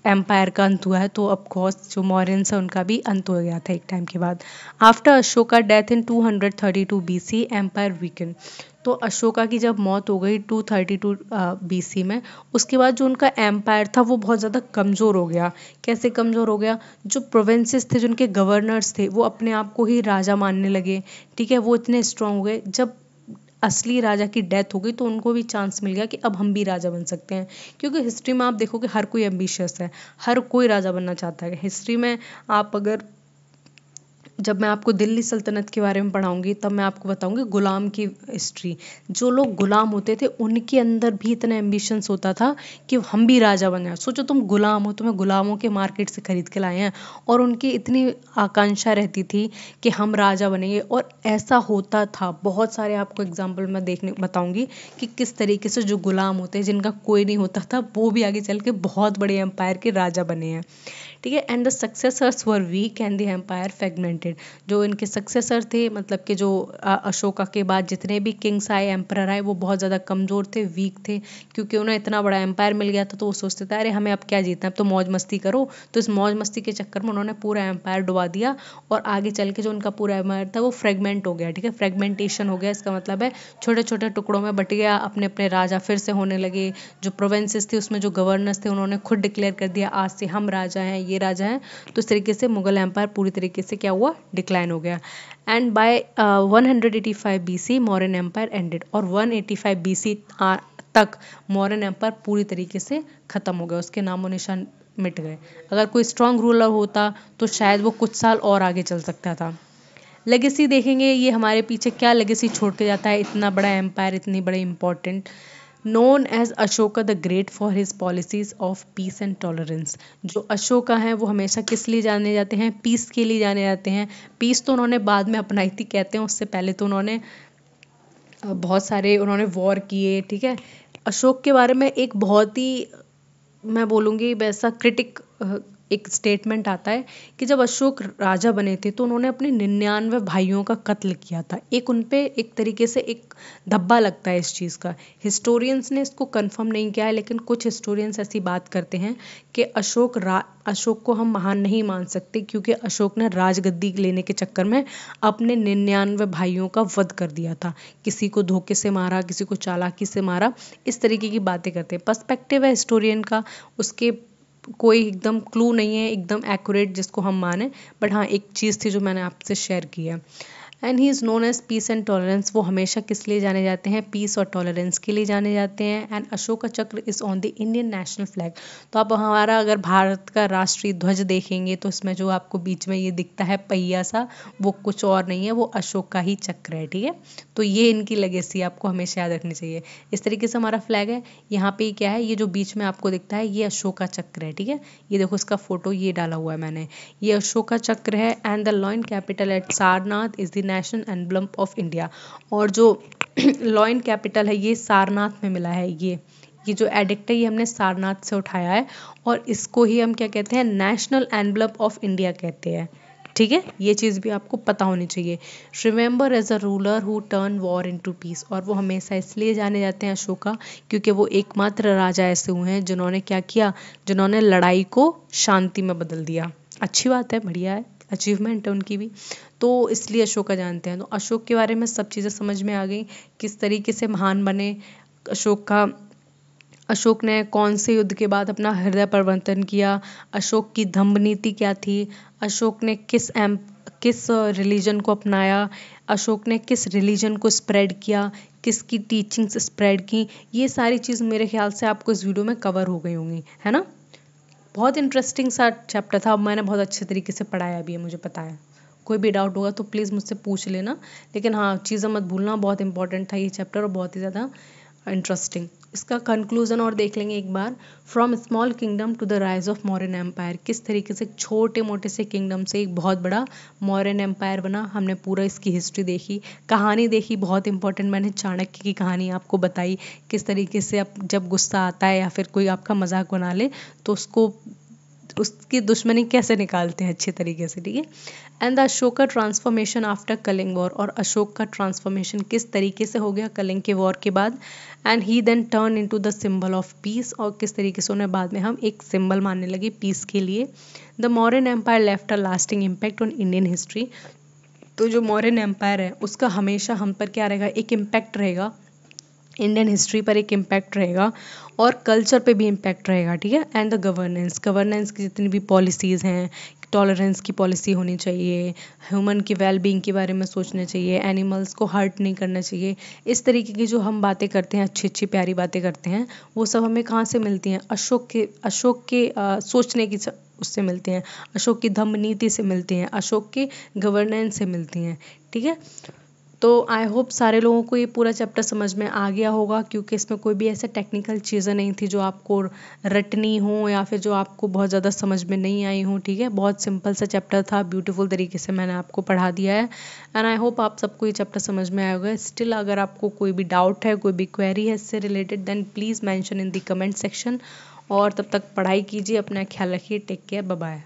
एम्पायर का अंत हुआ है, तो ऑफ कोर्स जो मौर्यंस है उनका भी अंत हो गया था एक टाइम के बाद। After Ashoka death in 232 BC empire weaken, तो अशोका की जब मौत हो गई 232 BC में, उसके बाद जो उनका एम्पायर था वो बहुत ज़्यादा कमज़ोर हो गया। कैसे कमज़ोर हो गया? जो प्रोविंसेस थे, जो उनके गवर्नर्स थे, वो अपने आप को ही राजा मानने लगे, ठीक है, वो इतने स्ट्रांग हो गए। जब असली राजा की डेथ हो गई तो उनको भी चांस मिल गया कि अब हम भी राजा बन सकते हैं, क्योंकि हिस्ट्री में आप देखोगे हर कोई एम्बिशियस है, हर कोई राजा बनना चाहता है। हिस्ट्री में आप अगर, जब मैं आपको दिल्ली सल्तनत के बारे में पढ़ाऊंगी तब मैं आपको बताऊंगी गुलाम की हिस्ट्री। जो लोग गुलाम होते थे उनके अंदर भी इतना एम्बिशंस होता था कि हम भी राजा बन जाए। सोचो तुम गुलाम हो, तुम्हें गुलामों के मार्केट से खरीद के लाए हैं, और उनकी इतनी आकांक्षा रहती थी कि हम राजा बनेंगे, और ऐसा होता था। बहुत सारे आपको एग्जाम्पल मैं देखने बताऊंगी कि किस तरीके से जो गुलाम होते हैं, जिनका कोई नहीं होता था, वो भी आगे चल के बहुत बड़े एम्पायर के राजा बने हैं, ठीक है। And the successors were weak and the empire fragmented, जो इनके सक्सेसर थे, मतलब कि जो अशोका के बाद जितने भी किंग्स आए, एम्परर आए, वो बहुत ज़्यादा कमज़ोर थे, वीक थे, क्योंकि उन्हें इतना बड़ा एम्पायर मिल गया था, तो वो सोचते थे अरे हमें अब क्या जीतना, अब तो मौज मस्ती करो। तो इस मौज मस्ती के चक्कर में उन्होंने पूरा एम्पायर डुबा दिया, और आगे चल के जो उनका पूरा एम्पायर था वो फ्रेगमेंट हो गया, ठीक है, फ्रेगमेंटेशन हो गया। इसका मतलब है छोटे छोटे टुकड़ों में बट गया, अपने अपने राजा फिर से होने लगे। जो प्रोविंसेस थे उसमें जो गवर्नर्स थे उन्होंने खुद डिक्लेयर कर दिया आज से हम राजा हैं, ये राजा हैं। तो इस तरीके से मुगल एम्पायर पूरी तरीके से क्या हुआ, डिक्लाइन हो गया। And by 185 BC Mauryan empire ended, और 185 BC तक मौर्यन एम्पायर पूरी तरीके से ख़त्म हो गया, उसके नामो निशान मिट गए। अगर कोई स्ट्रांग रूलर होता तो शायद वो कुछ साल और आगे चल सकता था। लेगेसी देखेंगे, ये हमारे पीछे क्या लेगेसी छोड़ के जाता है, इतना बड़ा एम्पायर, इतनी बड़ी important. Known as Ashoka the great for his policies of peace and tolerance, जो अशोका हैं वो हमेशा किस लिए जाने जाते हैं, पीस के लिए जाने जाते हैं। पीस तो उन्होंने बाद में अपनाई थी, कहते हैं उससे पहले तो उन्होंने बहुत सारे उन्होंने वॉर किए, ठीक है। अशोक के बारे में एक बहुत ही, मैं बोलूँगी वैसा क्रिटिक एक स्टेटमेंट आता है कि जब अशोक राजा बने थे तो उन्होंने अपने 99 भाइयों का कत्ल किया था। एक उन पे एक तरीके से एक धब्बा लगता है इस चीज़ का। हिस्टोरियंस ने इसको कंफर्म नहीं किया है, लेकिन कुछ हिस्टोरियंस ऐसी बात करते हैं कि अशोक को हम महान नहीं मान सकते, क्योंकि अशोक ने राजगद्दी लेने के चक्कर में अपने 99 भाइयों का वध कर दिया था। किसी को धोखे से मारा, किसी को चालाकी से मारा, इस तरीके की बातें करते हैं। पर्सपेक्टिव है हिस्टोरियन का, उसके कोई एकदम क्लू नहीं है एकदम एक्यूरेट जिसको हम माने, बट हाँ एक चीज़ थी जो मैंने आपसे शेयर की है। And he is known as peace and tolerance, वो हमेशा किस लिए जाने जाते हैं, पीस और टॉलरेंस के लिए जाने जाते हैं। एंड अशोका चक्र is on the Indian national flag, तो आप हमारा अगर भारत का राष्ट्रीय ध्वज देखेंगे तो इसमें जो आपको बीच में ये दिखता है पहिया सा, वो कुछ और नहीं है, वो अशोक का ही चक्र है, ठीक है। तो ये इनकी लेगेसी आपको हमेशा याद रखनी चाहिए। इस तरीके से हमारा फ्लैग है, यहाँ पे क्या है, ये जो बीच में आपको दिखता है ये अशोका चक्र है, ठीक है। ये देखो इसका फोटो ये डाला हुआ है मैंने, ये अशोका चक्र है। And the lion capital at Sarnath is the national emblem of India, और जो लॉइन कैपिटल है ये सारनाथ में मिला है। ये जो एडिक्ट है ये हमने सारनाथ से उठाया है, और इसको ही हम क्या कहते हैं, नेशनल एम्बलम ऑफ इंडिया कहते हैं, ठीक है। ये चीज़ भी आपको पता होनी चाहिए। Remember as a ruler who turn war into peace, और वो हमेशा इसलिए जाने जाते हैं अशोका क्योंकि वो एकमात्र राजा ऐसे हुए हैं जिन्होंने क्या किया, जिन्होंने लड़ाई को शांति में बदल दिया। अच्छी बात है, बढ़िया है, अचीवमेंट है उनकी भी, तो इसलिए अशोका जानते हैं। तो अशोक के बारे में सब चीज़ें समझ में आ गई, किस तरीके से महान बने अशोक ने कौन से युद्ध के बाद अपना हृदय परिवर्तन किया, अशोक की धम्म नीति क्या थी, अशोक ने किस रिलीजन को अपनाया, अशोक ने किस रिलीजन को स्प्रेड किया, किसकी टीचिंग्स स्प्रेड की, ये सारी चीज़ मेरे ख्याल से आपको इस वीडियो में कवर हो गई होंगी, है ना। बहुत इंटरेस्टिंग सा चैप्टर था, मैंने बहुत अच्छे तरीके से पढ़ाया भी है, मुझे पता है। कोई भी डाउट होगा तो प्लीज़ मुझसे पूछ लेना, लेकिन हाँ चीज़ें मत भूलना, बहुत इंपॉर्टेंट था ये चैप्टर और बहुत ही ज़्यादा इंटरेस्टिंग। इसका कंक्लूजन और देख लेंगे एक बार। From small kingdom to the rise of Mauryan empire, किस तरीके से छोटे मोटे से किंगडम से एक बहुत बड़ा मौर्यन एम्पायर बना, हमने पूरा इसकी हिस्ट्री देखी, कहानी देखी, बहुत इंपॉर्टेंट। मैंने चाणक्य की कहानी आपको बताई, किस तरीके से आप जब गुस्सा आता है या फिर कोई आपका मजाक बना ले तो उसको उसकी दुश्मनी कैसे निकालते हैं अच्छे तरीके से, ठीक है। And the Ashoka transformation after Kalinga war, और अशोक का ट्रांसफॉर्मेशन किस तरीके से हो गया कलिंग के वॉर के बाद। And he then turn into the symbol of peace, और किस तरीके से उन्हें बाद में हम एक सिंबल मानने लगे पीस के लिए। The Mauryan empire left a lasting impact on Indian history, तो जो मौर्यन एम्पायर है उसका हमेशा हम पर क्या रहेगा, एक इम्पैक्ट रहेगा, इंडियन हिस्ट्री पर एक इम्पैक्ट रहेगा और कल्चर पे भी इम्पैक्ट रहेगा, ठीक है। एंड द गवर्नेंस, गवर्नेंस की जितनी भी पॉलिसीज़ हैं, टॉलरेंस की पॉलिसी होनी चाहिए, ह्यूमन की वेलबींग के बारे में सोचना चाहिए, एनिमल्स को हर्ट नहीं करना चाहिए, इस तरीके की जो हम बातें करते हैं, अच्छी अच्छी प्यारी बातें करते हैं, वो सब हमें कहाँ से मिलती हैं, अशोक के सोचने की उससे मिलती हैं, अशोक की धम्म नीति से मिलती हैं, अशोक के गवर्नेंस से मिलती हैं, ठीक है। तो आई होप सारे लोगों को ये पूरा चैप्टर समझ में आ गया होगा, क्योंकि इसमें कोई भी ऐसे टेक्निकल चीज़ें नहीं थी जो आपको रटनी हो या फिर जो आपको बहुत ज़्यादा समझ में नहीं आई हो, ठीक है। बहुत सिंपल सा चैप्टर था, ब्यूटीफुल तरीके से मैंने आपको पढ़ा दिया है। एंड आई होप आप सबको ये चैप्टर समझ में आया होगा। स्टिल अगर आपको कोई भी डाउट है, कोई भी क्वेरी है इससे related, then please mention in the comment section. और तब तक पढ़ाई कीजिए, अपना ख्याल रखिए, टेक केयर, बाय बाय।